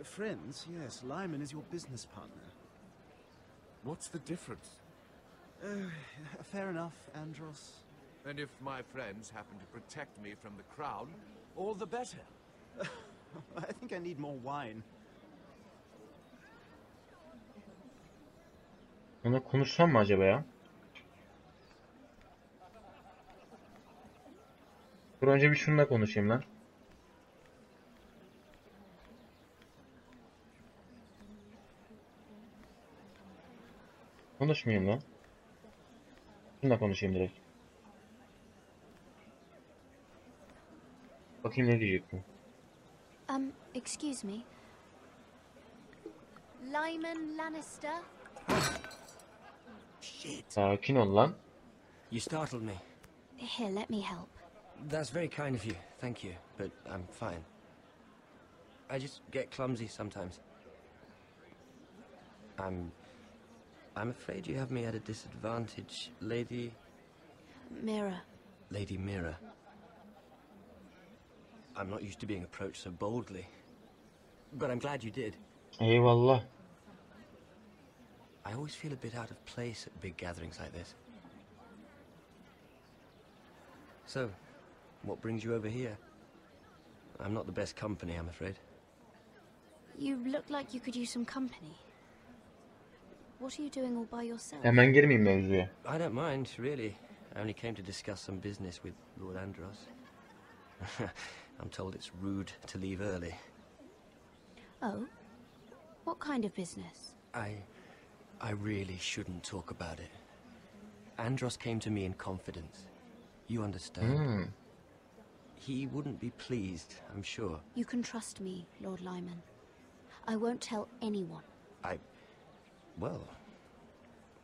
Friends? Yes, Lyman is your business partner. What's the difference? Fair enough, Andros. And if my friends happen to protect me from the crown, all the better. I think I need more wine. Ona konuşsam mı acaba ya? Dur önce bir şununla konuşayım lan. Konuşmayayım lan. Şununla konuşayım direkt. Bakayım ne diyecek bu. Excuse me. Lyman Lannister? Shit. Sakin ol lan. You startled me. Here, let me help. That's very kind of you, thank you, but I'm fine. I just get clumsy sometimes. I'm afraid you have me at a disadvantage, Lady... Mira. Lady Mira. I'm not used to being approached so boldly, but I'm glad you did. Eyvallah. I always feel a bit out of place at big gatherings like this. So, what brings you over here? I'm not the best company, I'm afraid. You look like you could use some company. What are you doing all by yourself? Hemen girmeyeyim mevzuya. I don't mind, really. I only came to discuss some business with Lord Andros. I'm told it's rude to leave early. Oh? What kind of business? I really shouldn't talk about it. Andros came to me in confidence. You understand? He wouldn't be pleased, I'm sure. You can trust me, Lord Lyman. I won't tell anyone. Well,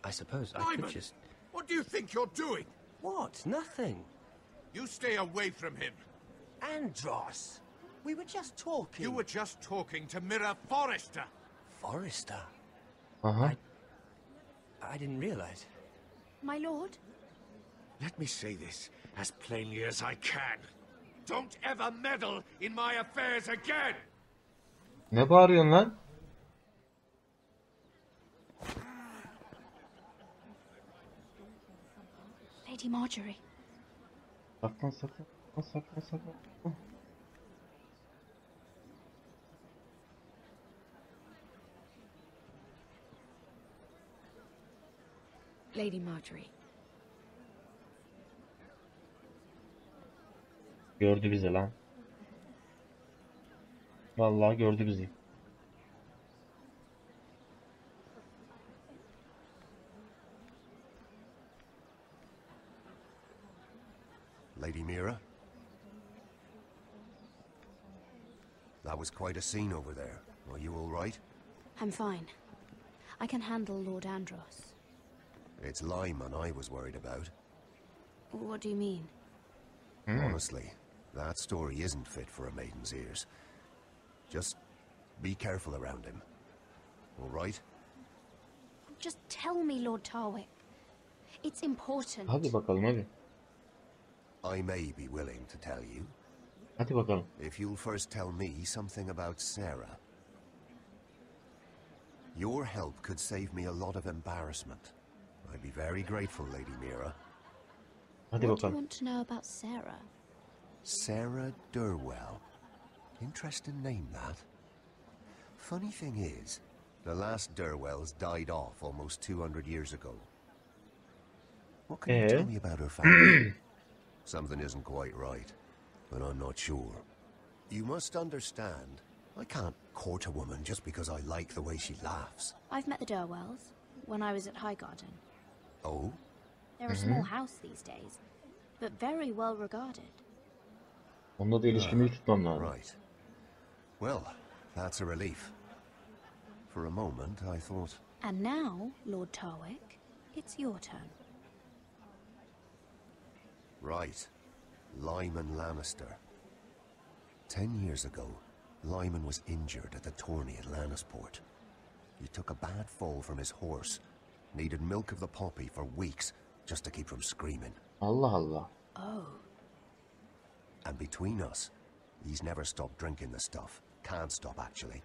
I suppose I Lyman, could just... what do you think you're doing? What? Nothing. You stay away from him. Andros! We were just talking. You were just talking to Mira Forrester. Forrester? Uh-huh. I didn't realize. My lord? Let me say this as plainly as I can. Don't ever meddle in my affairs again! Ne bağırıyorsun lan? Lady Marjorie. Saklan. Lady Marjorie. Gördü bizi lan. Vallahi gördü bizi. Lady Mira? That was quite a scene over there. Are you all right? I'm fine. I can handle Lord Andros. It's Lyman I was worried about. What do you mean? Honestly, That story isn't fit for a maiden's ears. Just be careful around him. All right? Just tell me, Lord Tarwick. It's important. Hadi bakalım hadi. I may be willing to tell you. Hadi bakalım. If you'll first tell me something about Sarah. Your help could save me a lot of embarrassment. I'd be very grateful, Lady Mira. Hadi What do you bakalım. want to know about Sarah? Sarah Durwell. Interesting name, that. Funny thing is, the last Durwells died off almost 200 years ago. What can you tell me about her family? Something isn't quite right, but I'm not sure. You must understand, I can't court a woman just because I like the way she laughs. I've met the Durwells when I was at Highgarden. Oh? They're a small house these days, but very well regarded. Onunla da ilişkimi tutmam lazım. Right. Well, that's a relief. For a moment, I thought... And now, Lord Tarwick, it's your turn. Right. Lyman Lannister. 10 years ago, Lyman was injured at the tourney at Lannisport. He took a bad fall from his horse. Needed milk of the poppy for weeks just to keep from screaming. Allah Allah. Oh. And between us, he's never stopped drinking the stuff. Can't stop, actually.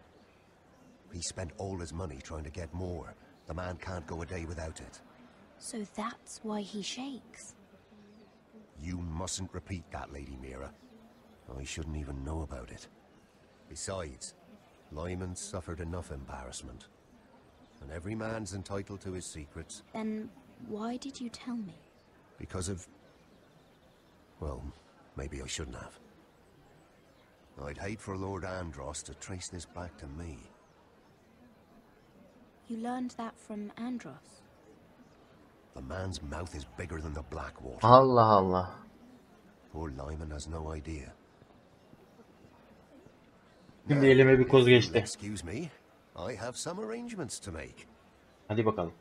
He spent all his money trying to get more. The man can't go a day without it. So that's why he shakes. You mustn't repeat that, Lady Mira. I shouldn't even know about it. Besides, Lyman suffered enough embarrassment. And every man's entitled to his secrets. Then why did you tell me? Because of... Well, maybe I shouldn't have. I'd hate for Lord Andros to trace this back to me. You learned that from Andros? The man's mouth is bigger than the Blackwater. Allah Allah. Poor Lyman has no idea. Şimdi elime bir koz geçti. Excuse me, I have some arrangements to make. Hadi bakalım.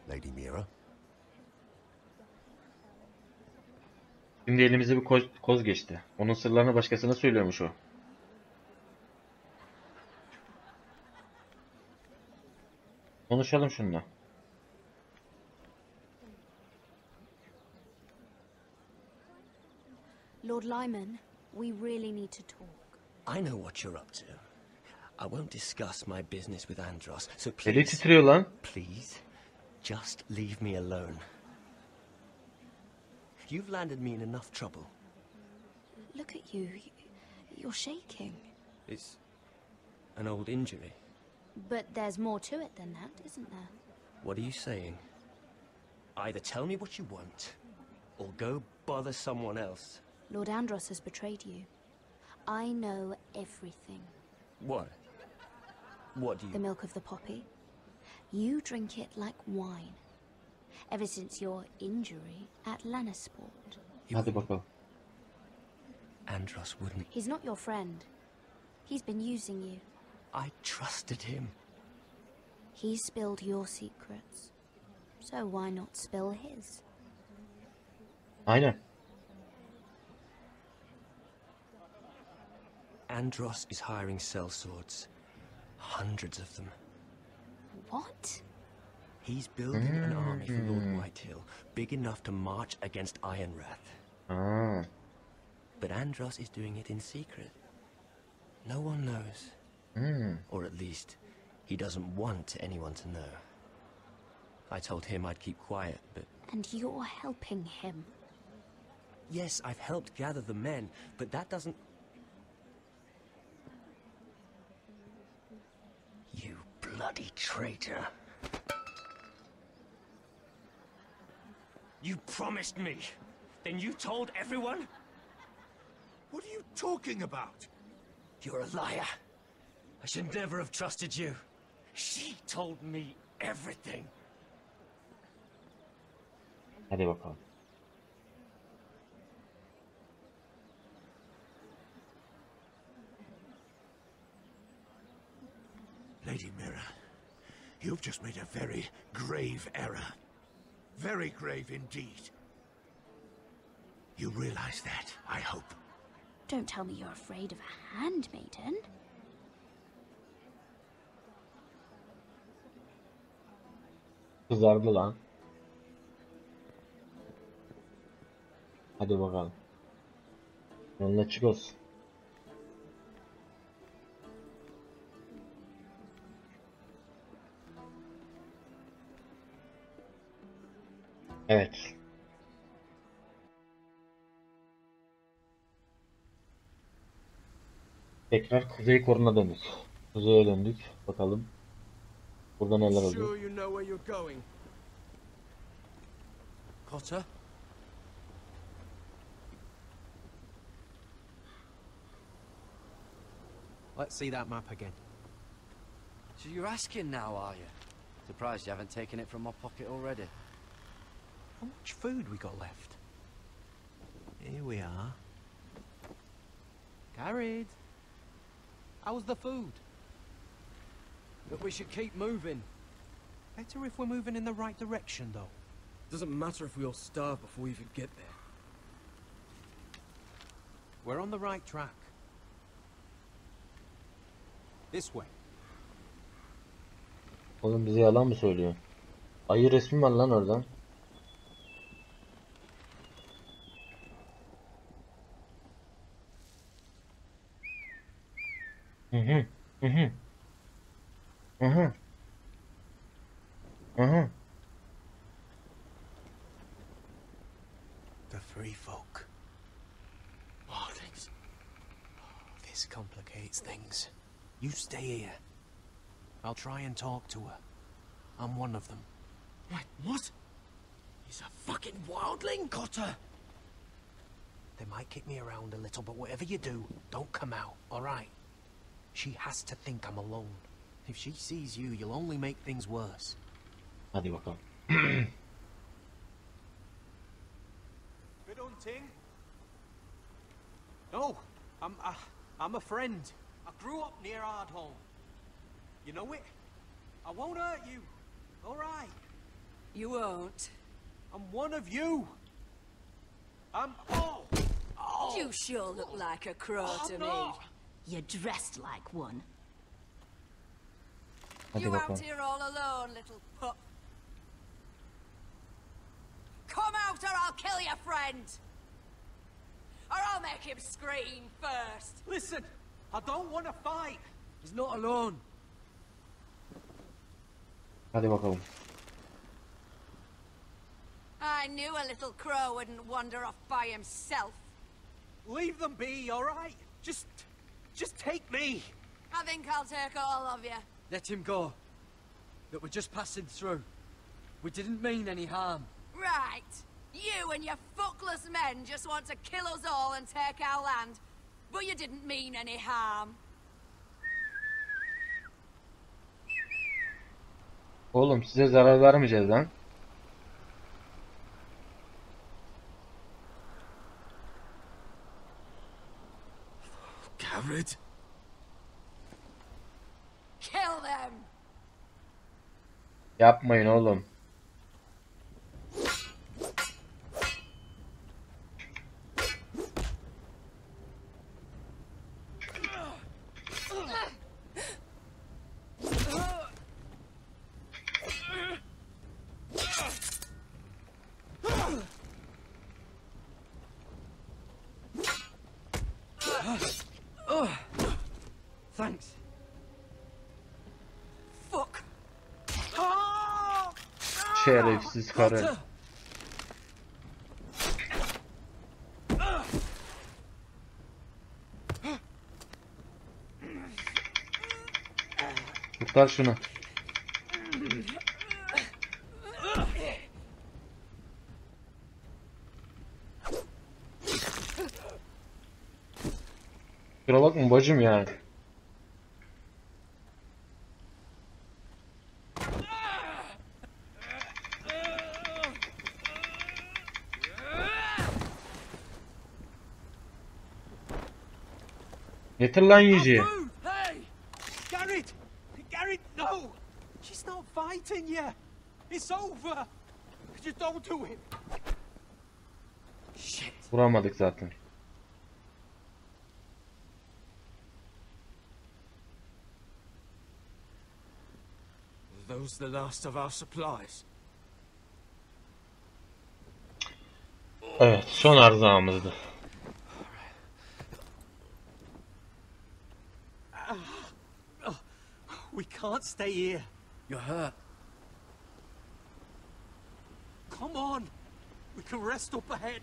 Lady Mira. Şimdi elimize bir koz geçti. Onun sırlarını başkasına söylüyormuş o. Konuşalım şununla. Lord Lyman, we really need to talk. I know what you're up to. I won't discuss my business with Andros, so Eli please, titriyor lan. please, just leave me alone. You've landed me in enough trouble. Look at you. You're shaking. It's an old injury. But there's more to it than that, isn't there? What are you saying? Either tell me what you want, or go bother someone else. Lord Andros has betrayed you. I know everything. What? What do you... The milk of the poppy. You drink it like wine. Ever since your injury at Lannisport. Hadi bakalım. Andros wouldn't... He's not your friend. He's been using you. I trusted him. He spilled your secrets. So why not spill his? Aynen. Andros is hiring sellswords. Hundreds of them. What? He's building an army for Lord Whitehill, big enough to march against Ironrath. But Andros is doing it in secret. No one knows. Or at least, he doesn't want anyone to know. I told him I'd keep quiet, but... And you're helping him. Yes, I've helped gather the men, but that doesn't... You bloody traitor. You promised me. Then you told everyone? What are you talking about? You're a liar. I should never have trusted you. She told me everything. Hadi bakalım. Lady Mira, you've just made a very grave error. Very grave indeed. You realize that, I hope. Don't tell me you're afraid of a handmaiden. Kızardı lan. Hadi bakalım. Yolun açık olsun. Evet. Tekrar Kuzey Korun'a döndük. Kuzey'e döndük. Bakalım. Burada neler oluyor? Sure you know where you're going? Cotter? Let's see that map again. So you're asking now, are you? Surprised you haven't taken it from my pocket already. How much food we got left? Here we are. Carried. How's the food? But we should keep moving. Better if we're moving in the right direction, though. Doesn't matter if we all starve before we even get there. We're on the right track. This way. Oğlum bize yalan mı söylüyor? Ayı resmi var lan oradan. Hı hı. Hı hı. Hı hı. Hı hı. The free folk. Wildlings. This complicates things. You stay here. I'll try and talk to her. I'm one of them. Wait, what? He's a fucking wildling, Cotter! They might kick me around a little, but whatever you do, don't come out, alright? She has to think I'm alone. If she sees you, you'll only make things worse. Hadi bakalım. Good hunting? No, I'm a friend. I grew up near Ardholm. You know it? I won't hurt you. All right. You won't. I'm one of you. Oh! You sure look like a crow to me. not. You're dressed like one. Hadi You bakalım. out here all alone, little pup. Come out or I'll kill your friend. Or I'll make him scream first. Listen, I don't want to fight. He's not alone. Hadi bakalım. I knew a little crow wouldn't wander off by himself. Leave them be, all right? Just take me. I think I'll take all of you. Let him go. Look, we're just passing through. We didn't mean any harm. Right. You and your fuckless men just want to kill us all and take our land. But you didn't mean any harm. Oğlum size zarar vermeyeceğiz lan. Garrett. Kill them. Yapmayın oğlum. Thanks. Fuck. Şerefsiz karı. Kurtar şunu. Kusura bakma bacım yani. Getir lan yiyeceği. Hey! Garrett! Garrett, no! She's not fighting you! It's over! Just don't do it! Vuramadık zaten. Those the last of our supplies? Evet, son erzağımızdı. We can't stay here. You're hurt. Come on. We can rest up ahead.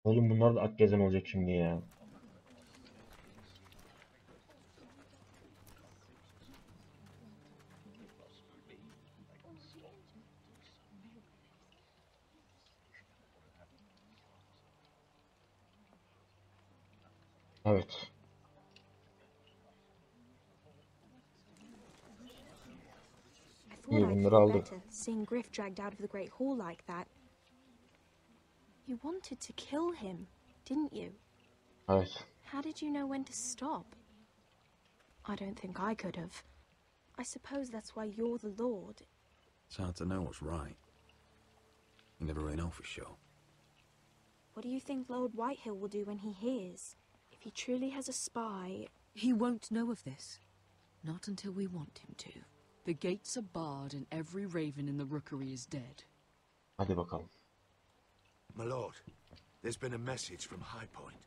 Oğlum bunlar da ak gezen olacak şimdi ya. Evet. I thought I'd Bunları feel aldık. better seeing Griff dragged out of the Great Hall like that. You wanted to kill him, didn't you? Evet. How did you know when to stop? I don't think I could have. I suppose that's why you're the Lord. It's hard to know what's right. You never really know for sure. What do you think Lord Whitehill will do when he hears? If he truly has a spy... He won't know of this. Not until we want him to. The gates are barred and every raven in the rookery is dead. Hadi bakalım. My lord, there's been a message from High Point.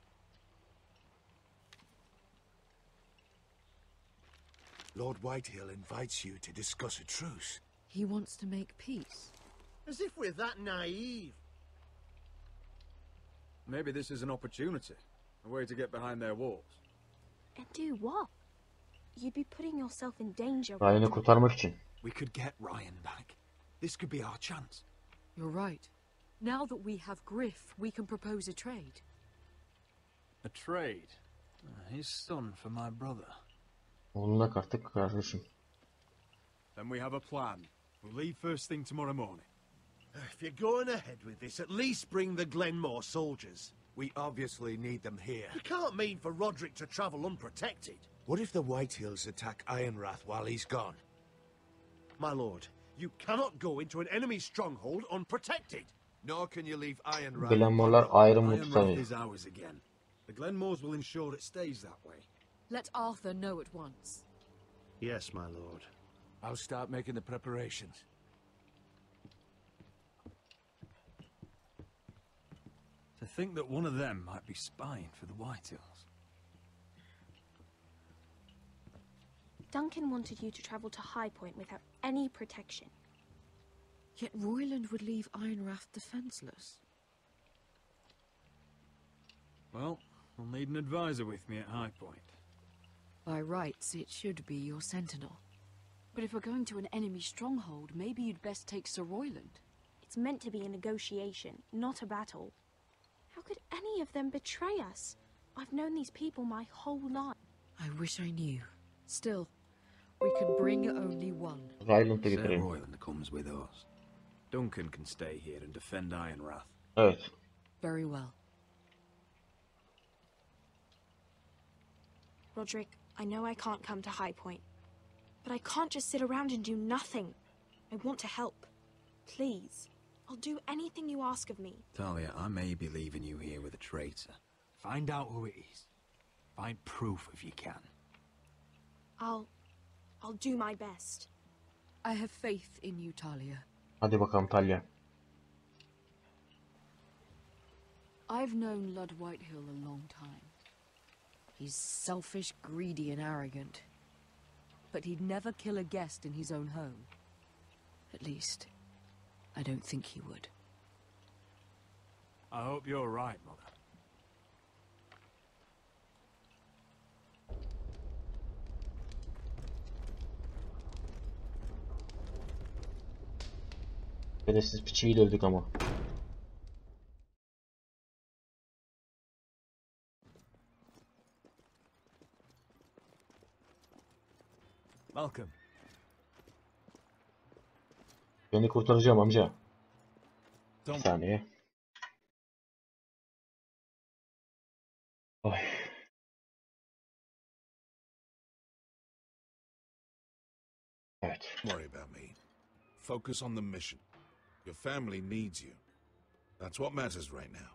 Lord Whitehill invites you to discuss a truce. He wants to make peace. As if we're that naive. Maybe this is an opportunity. A way to get behind their walls. And do what? You'd be putting yourself in danger. Ryan'ı kurtarmak için. We could get Ryan back. This could be our chance. You're right. Now that we have Griff, we can propose a trade. A trade? His son for my brother. Oğluna artık kardeşim. Then we have a plan. We'll leave first thing tomorrow morning. If you're going ahead with this, at least bring the Glenmore soldiers. We obviously need them here. You can't mean for Roderick to travel unprotected. What if the Whitehills attack Ironrath while he's gone? My lord, you cannot go into an enemy stronghold unprotected. Nor can you leave Ironrath. Glenmore'lar ayrımını Ironrath tutamıyor. is ours again. The Glenmores will ensure it stays that way. Let Arthur know at once. Yes, my lord. I'll start making the preparations. To think that one of them might be spying for the Whitehills. Duncan wanted you to travel to High Point without any protection. Yet Royland would leave Ironrath defenseless. Well, I'll need an advisor with me at High Point. By rights, it should be your sentinel. But if we're going to an enemy stronghold, maybe you'd best take Sir Royland. It's meant to be a negotiation, not a battle. How could any of them betray us? I've known these people my whole life. I wish I knew. Still, we can bring only one. Ryland'ı Sir getireyim. Royland comes with us. Duncan can stay here and defend Ironrath. Evet. Very well. Roderick, I know I can't come to High Point, but I can't just sit around and do nothing. I want to help. Please. I'll do anything you ask of me. Talia, I may be leaving you here with a traitor. Find out who it is. Find proof if you can. I'll do my best. I have faith in you, Talia. Hadi bakalım Talya. I've known Lord Whitehill a long time. He's selfish, greedy, and arrogant. But he'd never kill a guest in his own home. At least, I don't think he would. I hope you're right, Mother. Şerefsiz piçeyi dövdük ama. Welcome. Beni kurtaracağım amca. Bir Don't saniye. Ay. Evet. Don't worry about me. Focus on the mission. Your family needs you. That's what matters right now.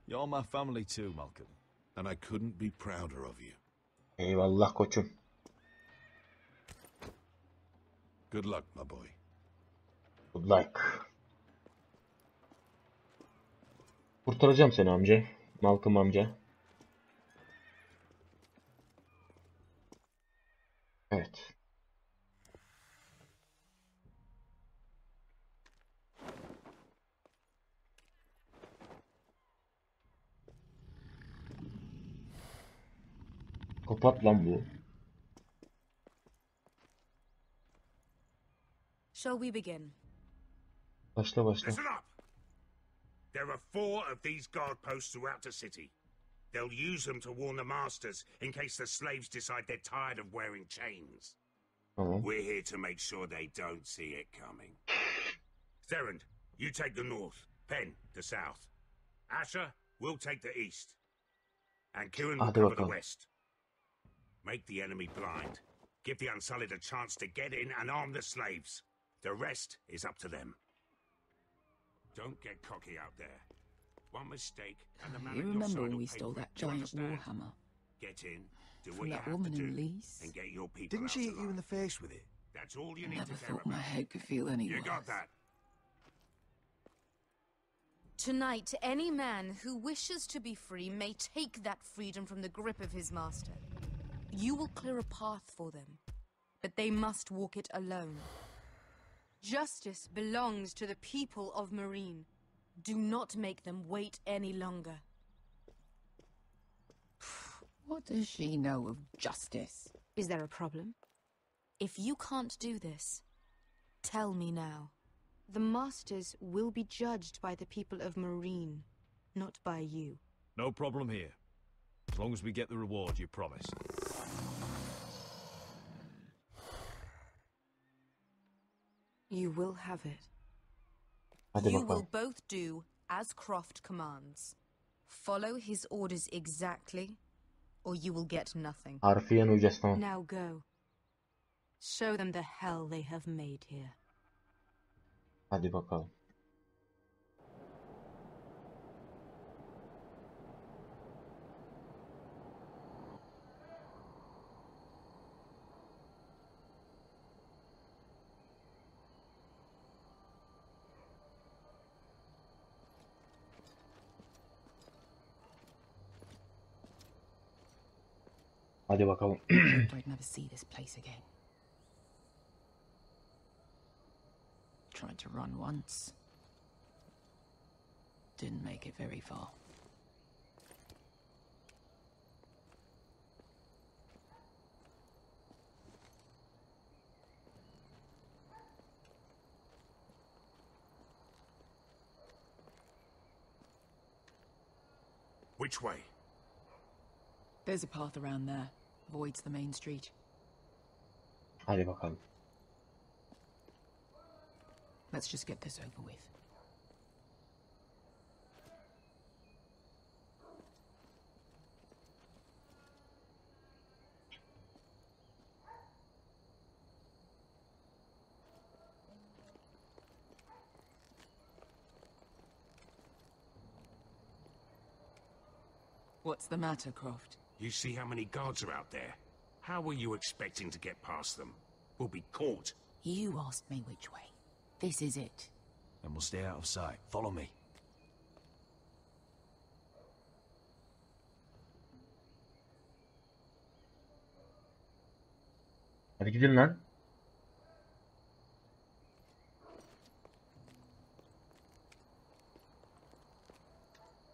You're my family too, Malcolm. And I couldn't be prouder of you. Eyvallah koçum. Good luck, my boy. Good luck. Kurtaracağım seni amca. Malcolm amca. Evet. Kapat lan bu. Shall we begin? Başla başla. Listen up! There are 4 of these guard posts throughout the city. They'll use them to warn the masters in case the slaves decide they're tired of wearing chains. Tamam. We're here to make sure they don't see it coming. Therend, you take the north. Penn, the south. Asher, we'll take the east. And Kieran will Hadi cover the bakalım. west. Make the enemy blind. Give the Unsullied a chance to get in and arm the slaves. The rest is up to them. Don't get cocky out there. One mistake and the man You at your remember side when will we pay stole for that it. You giant understand? warhammer? Get in, do From what you that have woman to in do, Lee's? and get your people Didn't out she hit alive. you in the face with it? That's all you I need never to care thought about. my head could feel any You worse. got that? Tonight, any man who wishes to be free may take that freedom from the grip of his master. You will clear a path for them, but they must walk it alone. Justice belongs to the people of Marine. Do not make them wait any longer. What does she know of justice? Is there a problem? If you can't do this, tell me now. The masters will be judged by the people of Marine, not by you. No problem here. As long as we get the reward you promised. You will have it. Hadi You will bakalım. both do as Croft commands. Follow his orders exactly, or you will get nothing. Harfiyen uyacağız, tamam. Now go. Show them the hell they have made here. Hadi bakalım. Hadi bakalım. I'd never see this place again. Tried to run once. Didn't make it very far. Which way? There's a path around there. Avoids the main street. Hadi bakalım. Let's just get this over with. What's the matter, Croft? You see how many guards are out there? How were you expecting to get past them? We'll be caught. You asked me which way. This is it. Then we'll stay out of sight. Follow me. Hadi gidin lan.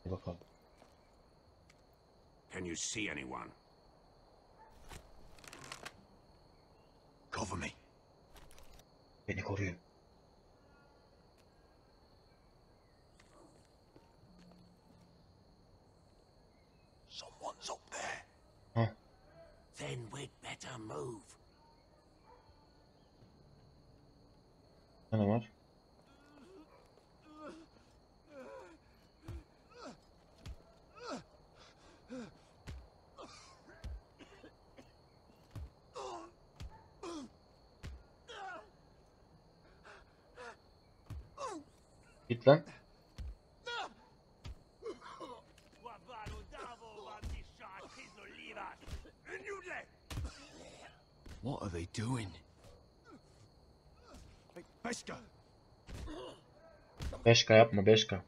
Hadi bakalım. Can you see anyone? Cover me. Beni koruyun. Someone's up there. Heh. Then we'd better move. Ne var? Git lan. What are they doing? Beşka! Beşka yapma, beşka.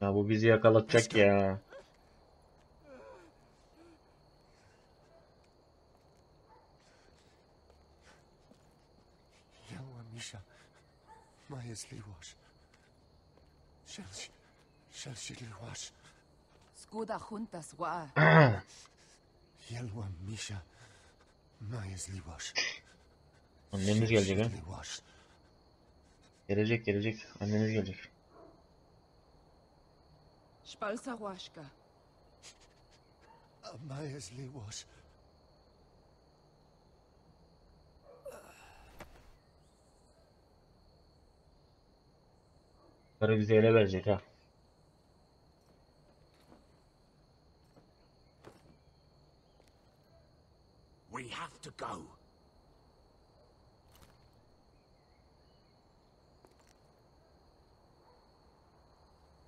Ya bu bizi yakalatacak ya. Misha, Majesli wash. Shall wash. Skuda juntas wa. Yelwa Misha, Majesli wash. Annemiz gelecek ha. Gelecek. Annemiz gelecek. Spalsa washka. Majesli wash. Karı bize ele verecek ha. We have to go.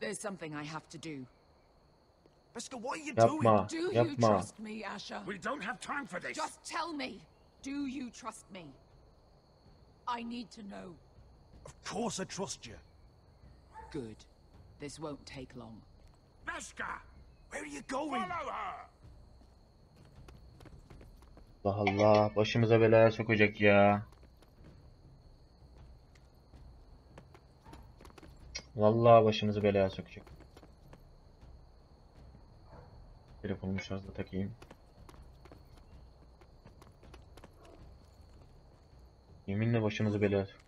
There's something I have to do. Beska, what are you Yapma, Do you yapma. trust me, Asher? We don't have time for this. Just tell me. Do you trust me? I need to know. Of course I trust you. Good. This won't take long. Beska! Where are you going? Follow her! Allah Allah, başımıza belaya sokacak ya. Vallahi başımızı belaya sokacak. Telefonumu şarjda takayım. Yeminle başımızı belaya sok.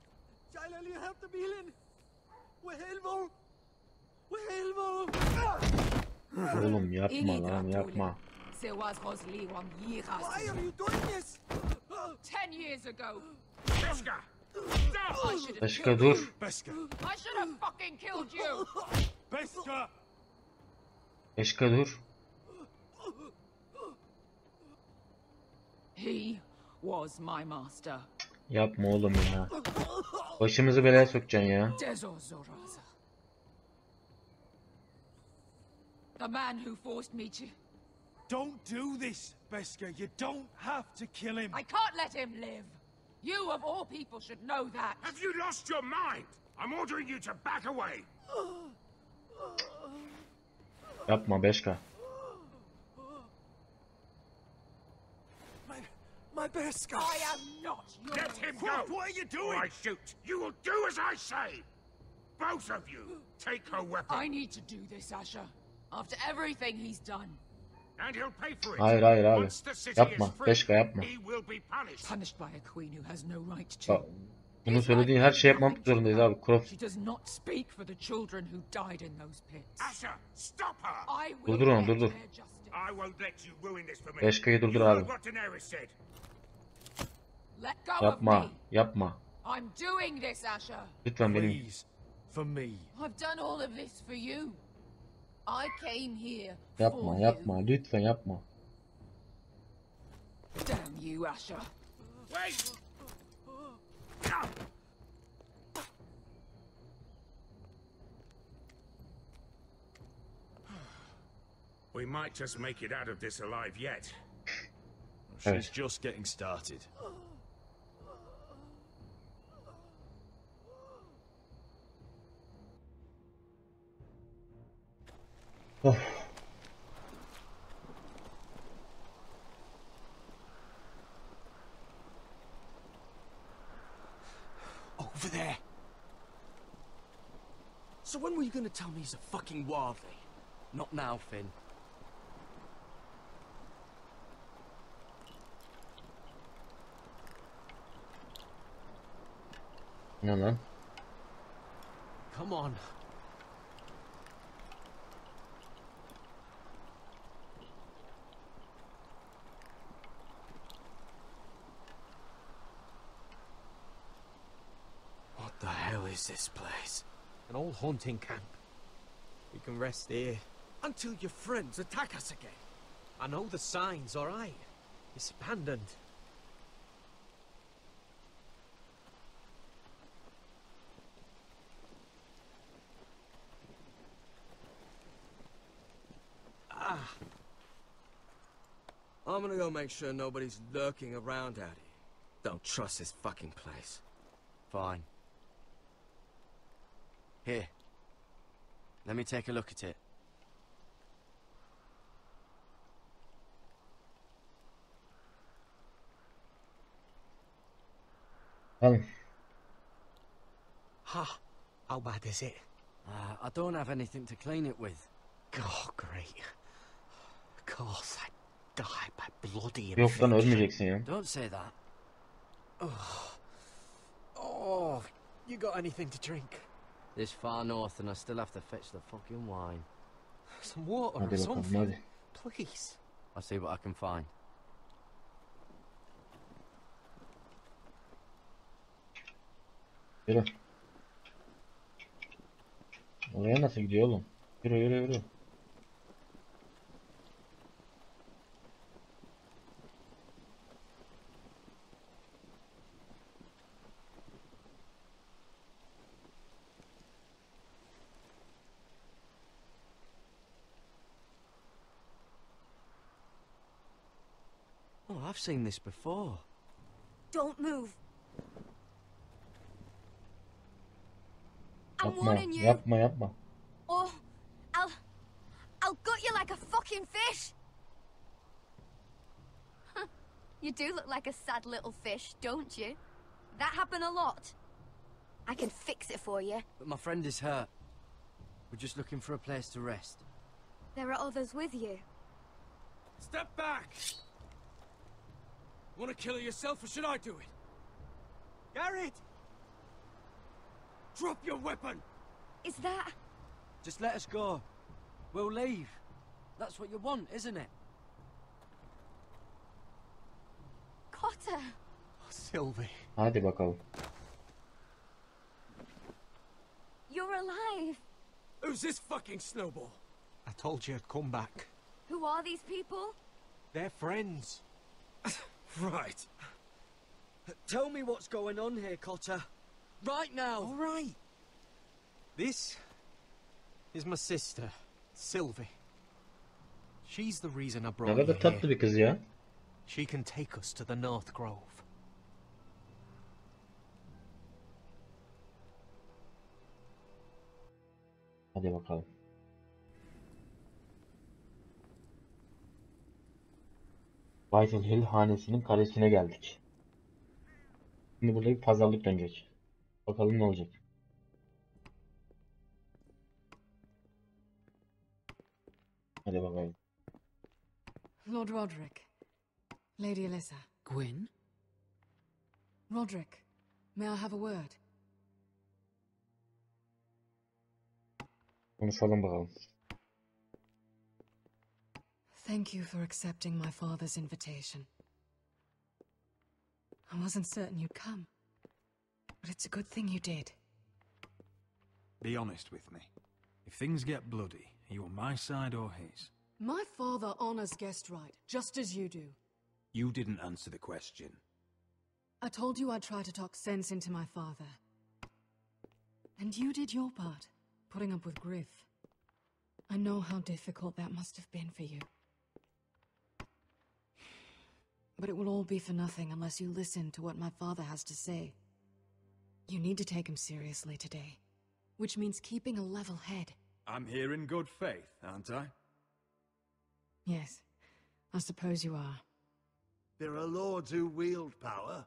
Oğlum yapma lan, yapma. Why are you doing this? 10 years ago. Beska! I should have Beşka killed dur. you. Beska! I should have fucking killed you. Beska! Beşka dur. He was my master. Yapma oğlum ya. Başımızı belaya sokacaksın ya. Dezozoraza. The man who forced me to... Don't do this, Beska. You don't have to kill him. I can't let him live. You, of all people, should know that. Have you lost your mind? I'm ordering you to back away. Yapma Beşka. My Beska! I am not yours. Let him go! What are you doing? Or I shoot. You will do as I say. Both of you, take her weapon. I need to do this, Asher. After everything he's done. And he'll pay for it. Hayır hayır abi. Once the city Yapma. is free, Beşka yapma. he will be punished. Punished by a queen who has no right Bak, to. bunu söylediğin her şeyi yapmak zorundayız abi. She does not speak for the children who died in those pits. Asher, stop her! I will Durdur onu, get durdur. their justice. I won't let you ruin this for me. Beşka'yı durdur You abi. heard what Daenerys said. Let go of Yapma. me. Yapma. I'm doing this, Asher. Lütfen benim. Please, for me. I've done all of this for you. I came here Yapma for yapma. Lütfen yapma. you. Damn you, Asher. Wait! We might just make it out of this alive yet. She's just getting started. Of. Over there. So when were you gonna tell me he's a fucking wildling? Not now, Finn. Ne lan? Come on. What the hell is this place? An old hunting camp. We can rest here. Until your friends attack us again. I know the signs, alright? It's abandoned. I'm gonna go make sure nobody's lurking around out here. Don't trust this fucking place. Fine. Here. Let me take a look at it. Alın. Ha! How bad is it? I don't have anything to clean it with. Oh, great. Of course, I die by bloody Yok lan infection. ölmeyeceksin ya. Don't say that. Oh, you got anything to drink? This far north and I still have to fetch the fucking wine. Some water Hadi or bakalım something? hadi. Please. I'll see what I can find. Yürü. Oraya nasıl gidiyor oğlum? Yürü yürü yürü. Oh, I've seen this before. Don't move. I'm Yapma warning you. yapma yapma. Or I'll gut you like a fucking fish. You do look like a sad little fish, don't you? That happen a lot. I can fix it for you. But my friend is hurt. We're just looking for a place to rest. There are others with you. Step back! Want to kill her yourself, or should I do it? Garrett! Drop your weapon! Is that... Just let us go. We'll leave. That's what you want, isn't it? Cotter? Sylvie. Hadi bakalım. You're alive. Who's this fucking snowball? I told you I'd come back. Who are these people? They're friends. Right. Tell me what's going on here, Cotter. Right now. All right. This is my sister, Sylvie. She's the reason I Ne brought you kadar tatlı here. bir kız ya. She can take us to the North Grove. Hadi bakalım. White Hill hanesinin kalesine geldik. Şimdi burada bir pazarlık dönecek. Bakalım ne olacak. Hadi bakalım. Lord Roderick. Lady Alyssa. Gwyn? Roderick, may I have a word? Konuşalım bakalım. Thank you for accepting my father's invitation. I wasn't certain you'd come, but it's a good thing you did. Be honest with me. If things get bloody, are you on my side or his? My father honors guest right, just as you do. You didn't answer the question. I told you I'd try to talk sense into my father. And you did your part, putting up with Griff. I know how difficult that must have been for you. But it will all be for nothing unless you listen to what my father has to say. You need to take him seriously today, which means keeping a level head. I'm here in good faith, aren't I? Yes, I suppose you are. There are lords who wield power,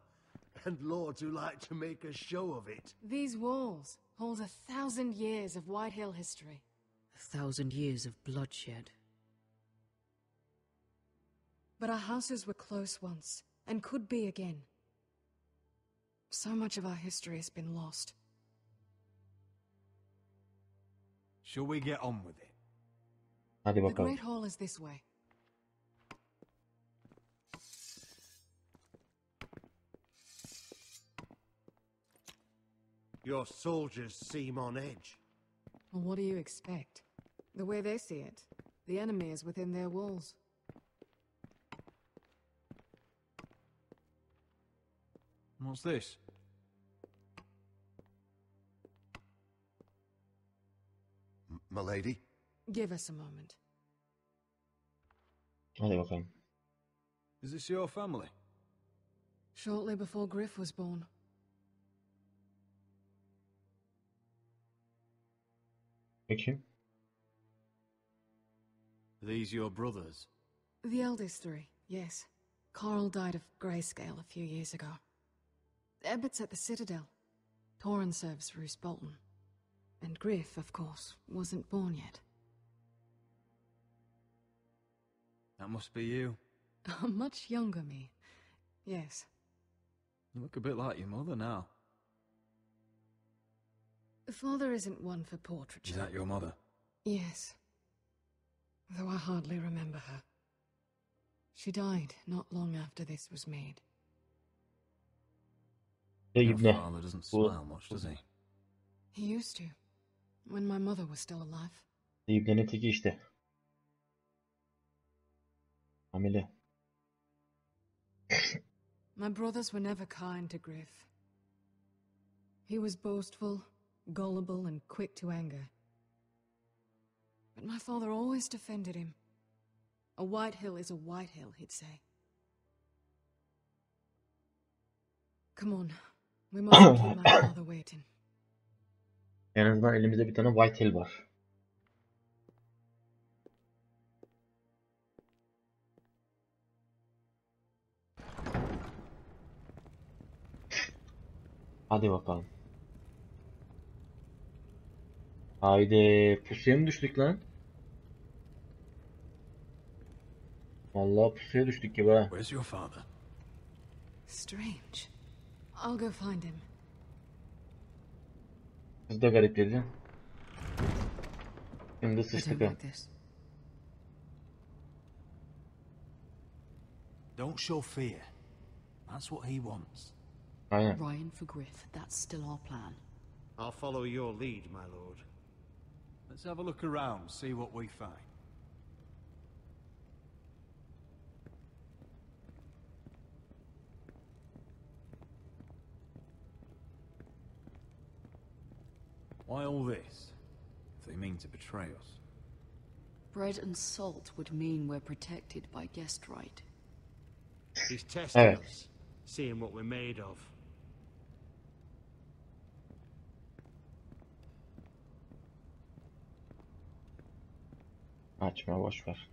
and lords who like to make a show of it. These walls hold 1,000 years of White Hill history. 1,000 years of bloodshed. But our houses were close once, and could be again. So much of our history has been lost. Shall we get on with it? Hadi The bakalım. Great Hall is this way. Your soldiers seem on edge. Well, what do you expect? The way they see it, the enemy is within their walls. What's this? M'lady? Give us a moment. Hadi bakalım. Is this your family? Shortly before Griff was born. Peki. Are these your brothers? The eldest three, yes. Carl died of grayscale a few years ago. Ebbert's at the Citadel. Torrin serves Roose Bolton. And Griff, of course, wasn't born yet. That must be you. A much younger me. Yes. You look a bit like your mother now. Father isn't one for portraiture. Is that your mother? Yes. Though I hardly remember her. She died not long after this was made. Your father doesn't smile much, does he? He used to, when my mother was still alive. İbnenin teki işte. Hamile. My brothers were never kind to Griff. He was boastful, gullible, and quick to anger. But my father always defended him. A white hill is a white hill, he'd say. Come on, we mustn't keep my father waiting. En azından elimizde bir tane White Hill var. Hadi bakalım. Haydi pusuya mı düştük lan? Vallahi pusuya düştük gibi ha. Where's your father? Strange. I'll go find him. Siz de garip dedin. Şimdi sıçtık ha. Don't show fear. That's what he wants. Aynen. Ryan for Griff, that's still our plan. I'll follow your lead, my lord. Let's have a look around, see what we find. Why all this, if they mean to betray us? Bread and salt would mean we're protected by guest right. He's testing Evet. us, seeing what we're made of. Açma boş ver.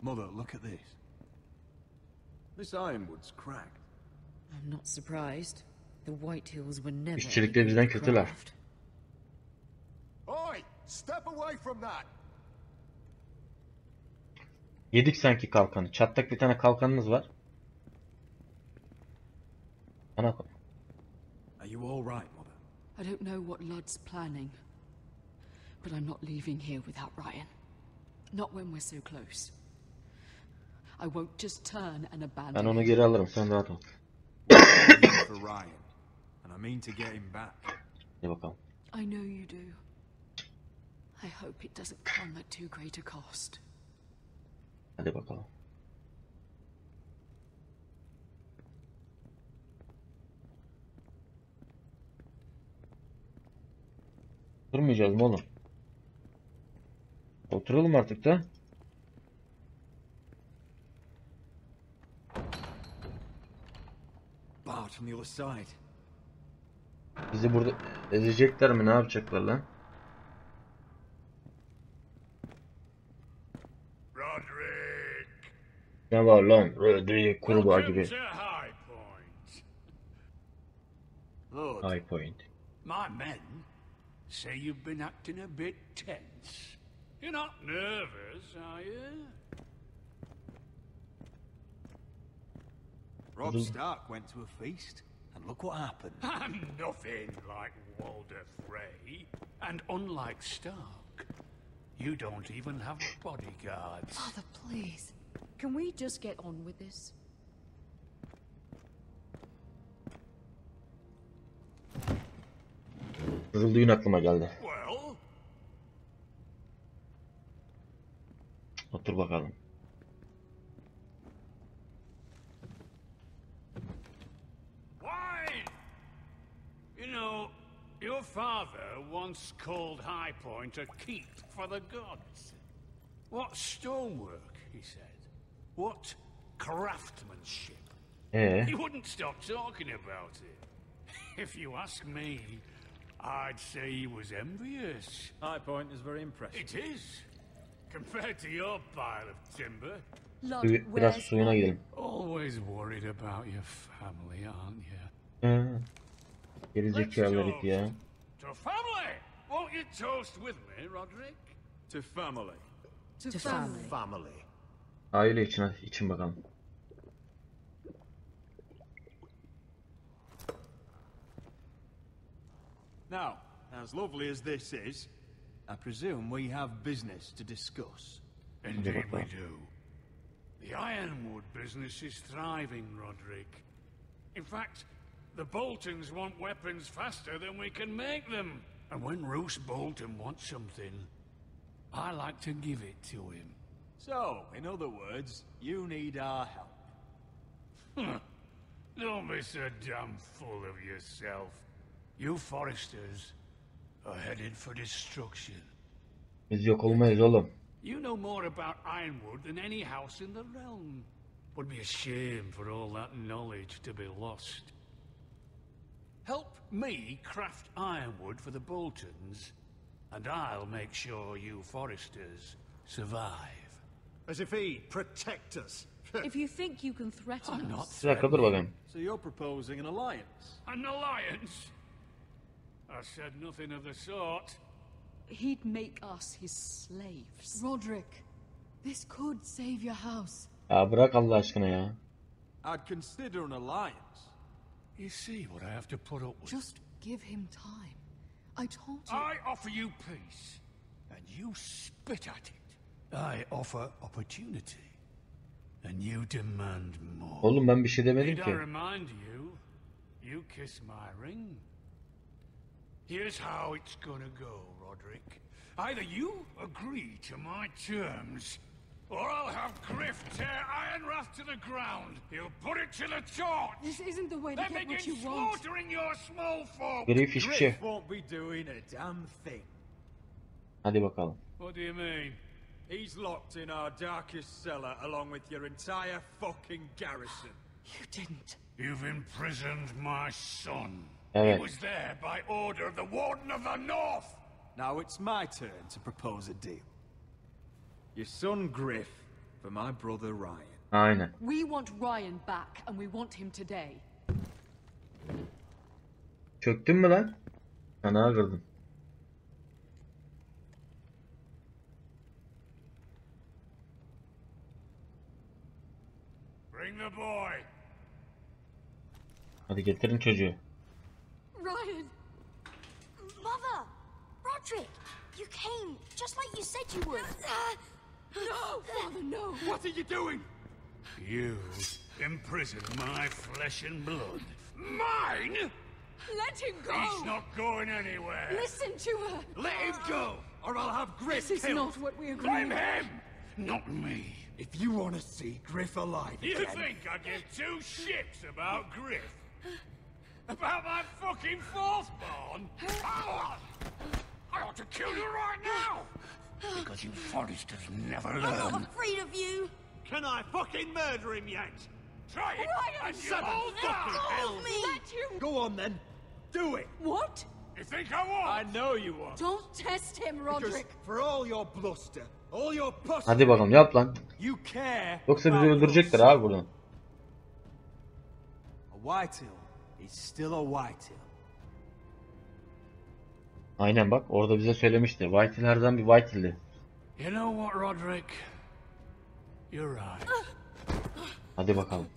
Mother, look at this. This ironwood's cracked. I'm not surprised. The White Hills were never... İşçilikte bizden kötüler. Oi! Step away from that! Yedik sanki kalkanı. Çatlak bir tane kalkanımız var. Ana koy. Are you all right, Mother? I don't know what Ludd's planning, but I'm not leaving here without Ryan. Not when we're so close. I won't just turn and abandon Ben onu him. geri alırım. Sen rahat ol. For Ryan, and I mean to get him back. Hadi bakalım. I know you do. I hope it doesn't come at too great a cost. Hadi bakalım. Durmayacağız mı oğlum? Oturalım artık da. Barred from the other side. Bizi burada ezecekler mi? Ne yapacaklar lan? Roderick! Ne var lan? Roderick kurbağa gibi. Welcome to High Point. Lord, High Point. my men say you've been acting a bit tense. You're not nervous, are you? Robb Stark went to a feast, and look what happened. I'm nothing like Walder Frey. And unlike Stark, you don't even have bodyguards. Father, please. Can we just get on with this? Kızıldüğün aklıma geldi. Well, Otur bakalım. wine! once called High Point a keep for the gods. What stonework, he said. What craftsmanship. He wouldn't stop talking about it. If you ask me, I'd say he was envious. High Point is very impressive. It is. Compared to your pile of timber. Biraz suyuna gidelim. Always worried about your family, aren't you? Gerizekalı herif ya. To family! Won't you toast with me, Roderick? To family. To family. Family. Aile için bakalım. Now, as lovely as this is, I presume we have business to discuss. Indeed we do. The ironwood business is thriving, Roderick. In fact, the Boltons want weapons faster than we can make them. And when Roose Bolton wants something, I like to give it to him. So, in other words, you need our help. Don't be so damn full of yourself. You Foresters are headed for destruction. Biz yok olmayız oğlum. You know more about ironwood than any house in the realm. Would be a shame for all that knowledge to be lost. Help me craft ironwood for the Boltons, and I'll make sure you Foresters survive. As if he'd protect us. If you think you can threaten I'm not us... Bir dakika dur bakayım. So you're proposing an alliance? An alliance? I said nothing of the sort. He'd make us his slaves. Roderick, this could save your house. Ya bırak Allah aşkına ya. I'd consider an alliance. You see what I have to put up with? Just give him time. I told you... I offer you peace, and you spit at it. I offer opportunity, and you demand more. Oğlum ben bir şey demedim Need I ki. remind you, you kiss my ring. Here's how it's gonna go, Roderick. Either you agree to my terms, or I'll have Griff tear Ironwrath to the ground. He'll put it to the torch. This isn't the way to Then get what begin you want. slaughtering your small folk. Griff hiçbir şey. Griff won't be doing a damn thing. Hadi bakalım. What do you mean? He's locked in our darkest cellar along with your entire fucking garrison. You didn't. You've imprisoned my son. Evet. He was there by order of the Warden of the North. Now it's my turn to propose a deal. Your son Griff for my brother Ryan. Aynen. We want Ryan back, and we want him today. Çöktün mü lan? Ana kırdın. Bring the boy. Hadi getirin çocuğu. Ryan! Mother! Roderick! You came, just like you said you would. No, Father, no! What are you doing? You imprison my flesh and blood. Mine? Let him go! He's not going anywhere. Listen to her! Let him go, or I'll have Griff This is killed. not what we agreed. Blame him, not me. If you want to see Griff alive You again... think I give two shits about Griff? About my fucking fourthborn? I ought to kill you right now! Because you Foresters never I'm learn. not afraid of you. Can I fucking murder him yet? Try it, Ryan, and you seven all fucking die! hells. Let him... Go on then. Do it. What? You think I won't? I know you won't. Don't test him, Because Roderick. for all your bluster, all your pussy, Hadi bakalım yap lan. you care Yoksa bizi about öldürecekler us. abi buradan. A whitetail is still a whitetail. Aynen bak orada bize söylemişti. Whitehall her zaman bir Whitehall'di. You know what, Roderick? You're right. Hadi bakalım.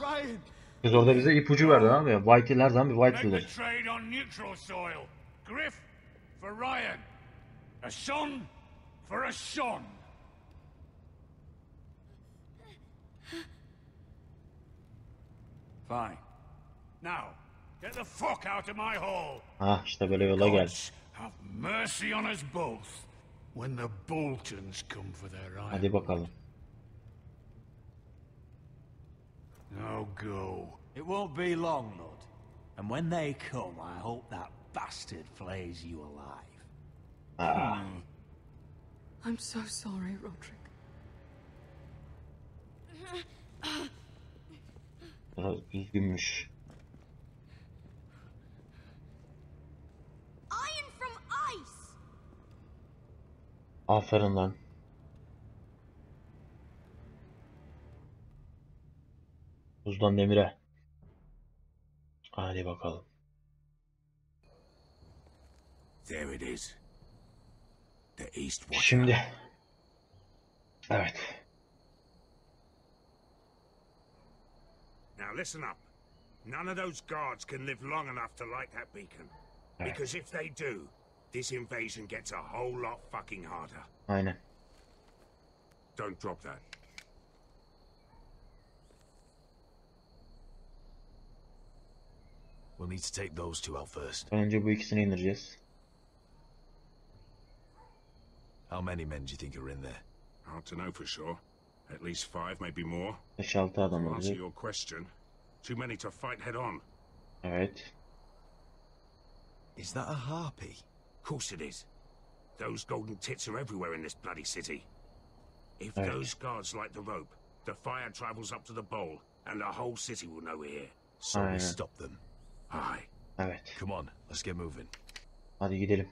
Ryan! Kız orada bize ipucu verdi abi. Whitehall her zaman bir Make the Whitehall'dir. trade on neutral soil. Griff for Ryan. A son for a son. Fine. Now, get the fuck out of my hall. Ah işte böyle yola gel. Gods have mercy on us both when the Boltons come for their iron. Hadi bakalım. Now go. It won't be long, Lord. And when they come, I hope that bastard flays you alive. I'm so sorry, Roderick. Biraz üzgünmüş. Iron from ice. Aferin lan. Buzdan demire. Hadi bakalım. There it is. The East Watcher. Şimdi. Evet. Now listen up. None of those guards can live long enough to light that beacon. Evet. Because if they do, this invasion gets a whole lot fucking harder. Aynen. Don't drop that. We'll need to take those two out first. Önce bu ikisini indireceğiz. How many men do you think are in there? Hard to know for sure. At least 5, maybe more. 5-6 adam To answer olacak. your question, too many to fight head on. Evet. Is that a harpy? Of course it is. Those golden tits are everywhere in this bloody city. If Evet. those guards light the rope, the fire travels up to the bowl, and the whole city will know we're here. So we Aynen. stop them. Aye. Evet. Come on, let's get moving. Hadi gidelim.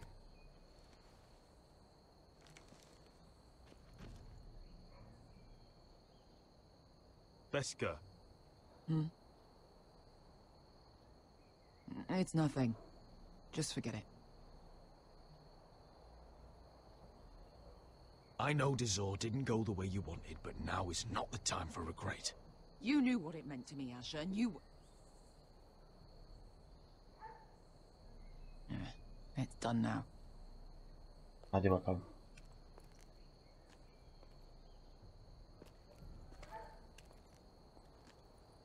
Beska. It's nothing. Just forget it. I know Dizor didn't go the way you wanted, but now is not the time for regret. You knew what it meant to me, Asher, and you... It's done now. Hadi bakalım.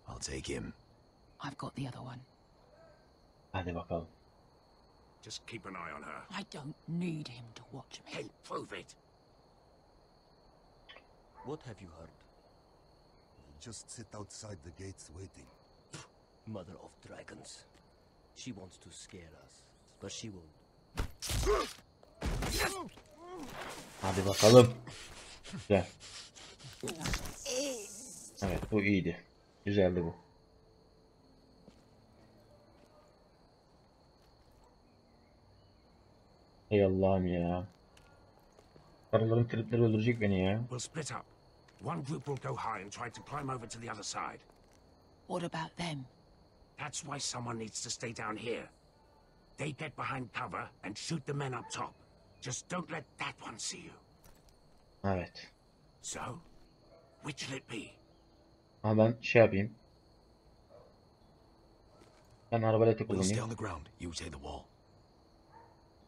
I'll take him. I've got the other one. Hadi bakalım. Just keep an eye on her. I don't need him to watch me. Hey, prove it. What have you heard? Just sit outside the gates waiting. Mother of dragons. She wants to scare us, but she won't. Hadi bakalım. Gel. Evet, bu iyiydi. Güzeldi bu. Ey Allah'ım ya. Karıların tripleri öldürecek beni ya. We'll split up. One group will go high and try to climb over to the other side. What about them? That's why someone needs to stay down here. They get behind cover and shoot the men up top. Just don't let that one see you. Evet. So, which will it be? Ama ben şey yapayım. Ben arbaleti We'll stay on kullanayım. the ground. You take the wall.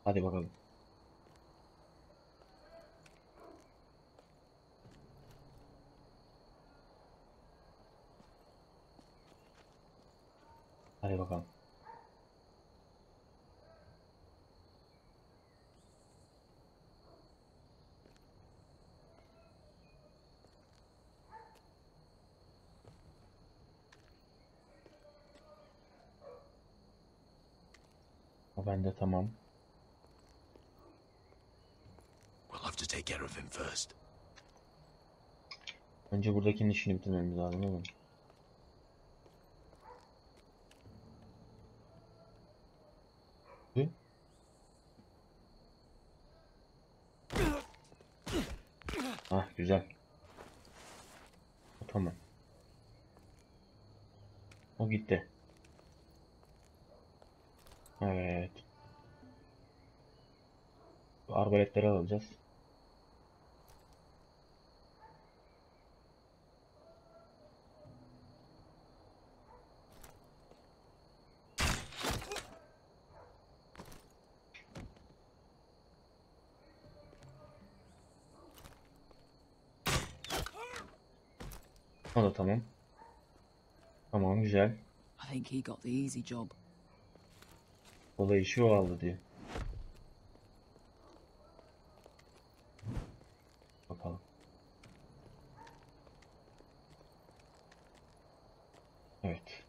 Hadi bakalım. Hadi bakalım. O bende tamam. We'll have to take care of him first. Önce buradakinin işini bitirmemiz lazım ama. Ah güzel. Tamam. O gitti. Evet. Bu arbaletleri alacağız. O da tamam. Tamam güzel. I think he got the easy job. Kolay işi o aldı diyor. Bakalım. Evet.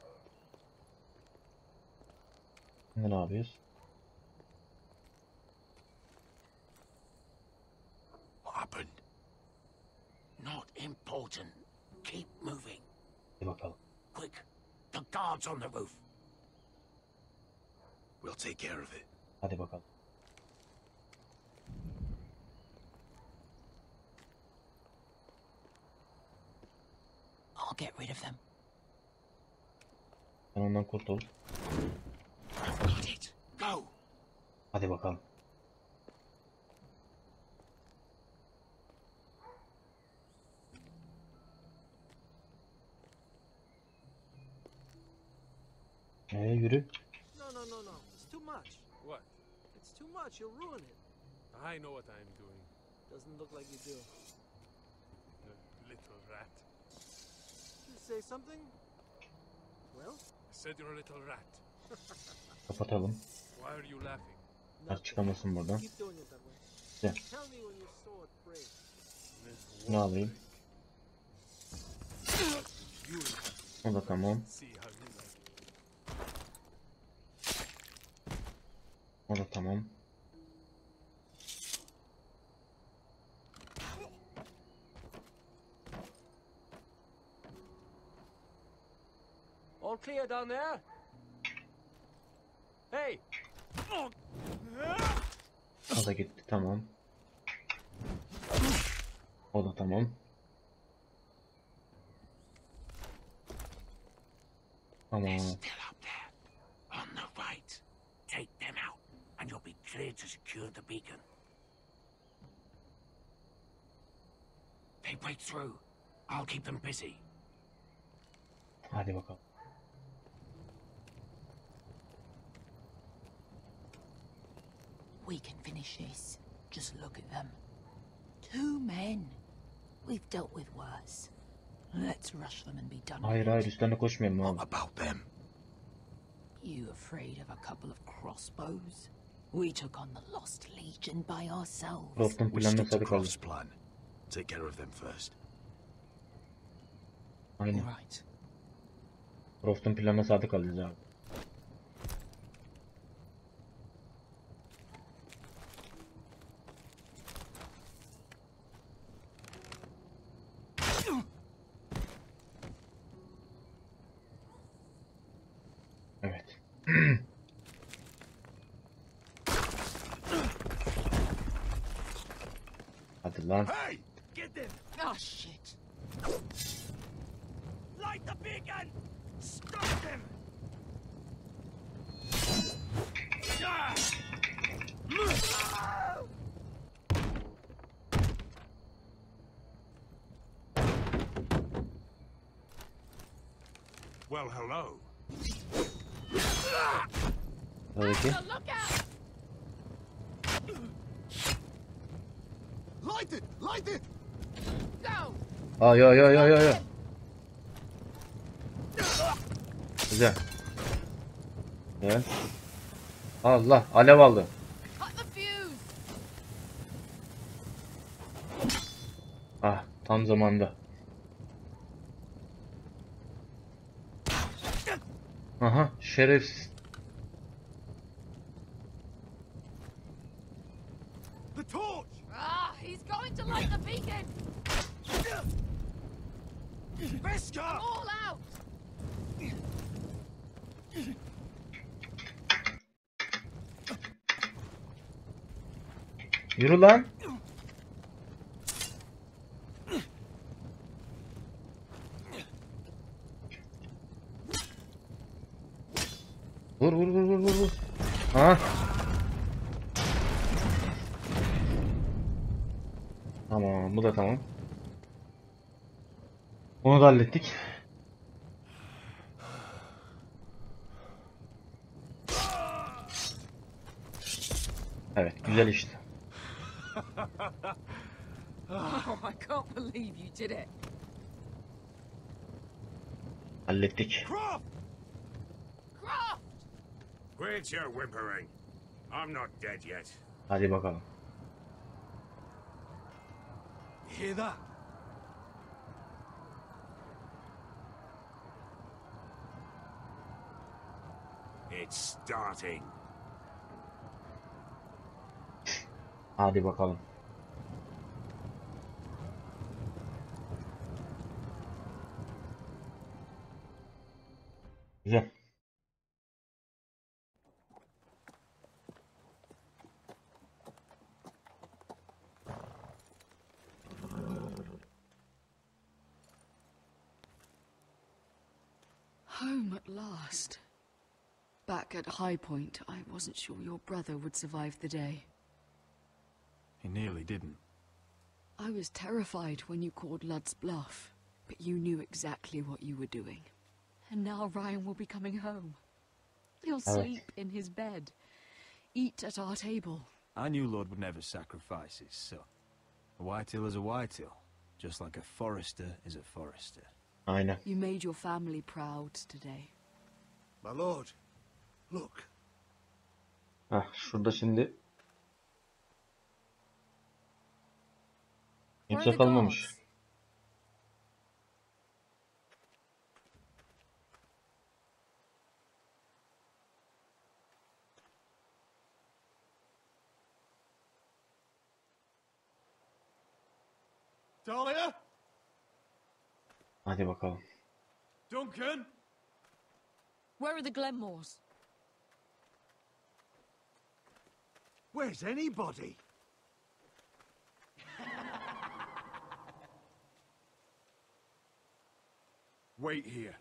Şimdi ne yapıyoruz? Not important. Keep moving. Hadi bakalım. Quick. The guards on the roof. We'll take care of it. Hadi bakalım. I'll get rid of them. Sen ondan kurtul. Got it. Go. Hadi bakalım. Yürü. No, it's too much. What? It's too much, you'll ruin it. I know what I'm doing. Doesn't look like you do. Little rat. You say something? Well? I said you're a little rat. Kapatalım. Why are you laughing? Her çıkamasın buradan. Keep doing it that way. Gel. Tell me when you saw it break. Bunu alayım. O da tamam. O da tamam. All clear down there? Hey! O da gitti, tamam. O da tamam. Tamam. Still up there. On the right. Take them out, and you'll be cleared to secure the beacon. They break through. I'll keep them busy. Hadi bakalım. We can finish this. Just look at them. 2 men. We've dealt with worse. Let's rush them and be done. Hayır hayır, üstlerine koşmayalım abi. About them. You afraid of a couple of crossbows? We took on the Lost Legion by ourselves. Dostum planına sadık kaldı. Plan. Take care of them first. Aynen. Right. Prost'un planına sadık kalacağız abi. Evet. Hadi lan. Hey! Get them! Oh shit. Light the beacon! Stop them! Well, hello. Tabii ki. Light it! Light it! Ay ay ay ay ay. Güzel. Evet. Allah, alev aldı. Ah, tam zamanda. Aha, şerefsiz. The torch! Ah, he's going to light the beacon! Veska! All out! Yürü lan. Vur vur vur vur vur. Ha. Tamam, bu da tamam. Onu da hallettik. Evet, güzel işte. Oh, I can't believe you did it. Hallettik. Quit your whimpering. I'm not dead yet. Hadi bakalım. Hear that? It's starting. Hadi bakalım. Güzel. Home at last. Back at High Point, I wasn't sure your brother would survive the day. He nearly didn't. I was terrified when you called Ludd's bluff, but you knew exactly what you were doing. And now Ryan will be coming home. He'll sleep in his bed, eat at our table. I knew Lord would never sacrifice his son. A whitetail is a whitetail, just like a forester is a forester. Aynen. You made your family proud today. My lord, look. Şurada şimdi Where are kimse the kalmamış. guards? Talia? Hadi bakalım. Duncan? Where are the Glenmores? Where's anybody? Wait here.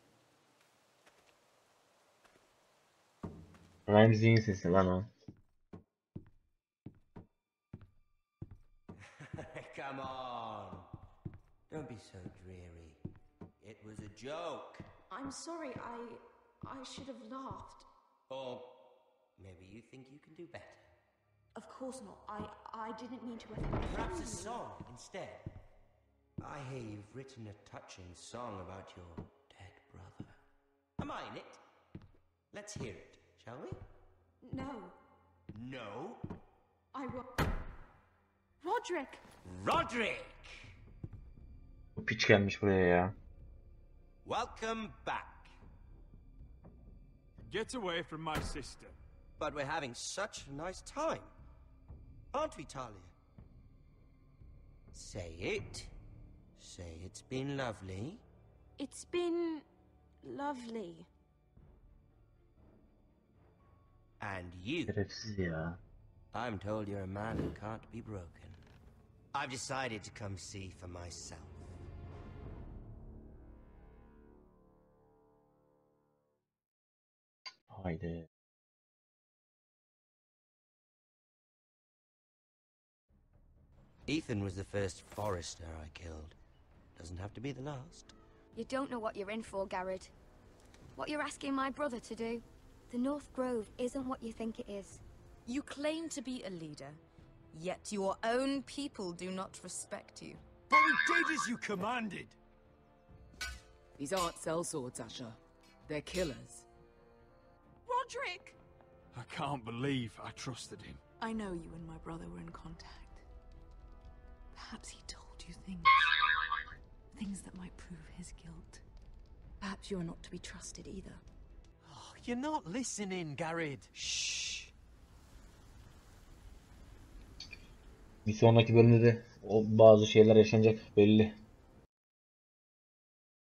Ramsey'in sesi lan o. Come on. Don't be so dreary. It was a joke. I'm sorry, I should have laughed. Or maybe you think you can do better. Of course not. I didn't mean to offend Perhaps a you. song instead. I hear you've written a touching song about your dead brother. Am I in it? Let's hear it, shall we? No. No? I will. Roderick! Roderick! Bu piç gelmiş buraya ya. Welcome back. Get away from my sister. But we're having such a nice time. Aren't we, Talia? Say it. Say it's been lovely. It's been lovely. And you. Şerefsiz ya. I'm told you're a man who can't be broken. I've decided to come see for myself. Haydi. Ethan was the first forester I killed. Doesn't have to be the last. You don't know what you're in for, Garrett. What you're asking my brother to do. The North Grove isn't what you think it is. You claim to be a leader, yet your own people do not respect you. But we did as you commanded. These aren't sellswords, Asher. They're killers. Roderick! I can't believe I trusted him. I know you and my brother were in contact. Perhaps he told you things. Things that might prove his guilt. Perhaps you're not to be trusted either. Oh, you're not listening, Garrett. Shh. Bir sonraki bölümde de o bazı şeyler yaşanacak belli.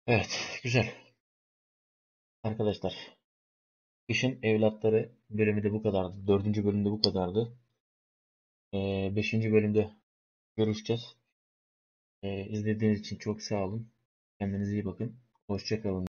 Evet, güzel. Arkadaşlar, KIŞIN Evlatları bölümü de bu kadardı. 4. bölümde bu kadardı. 5. bölümde görüşeceğiz. İzlediğiniz için çok sağ olun. Kendinize iyi bakın. Hoşça kalın.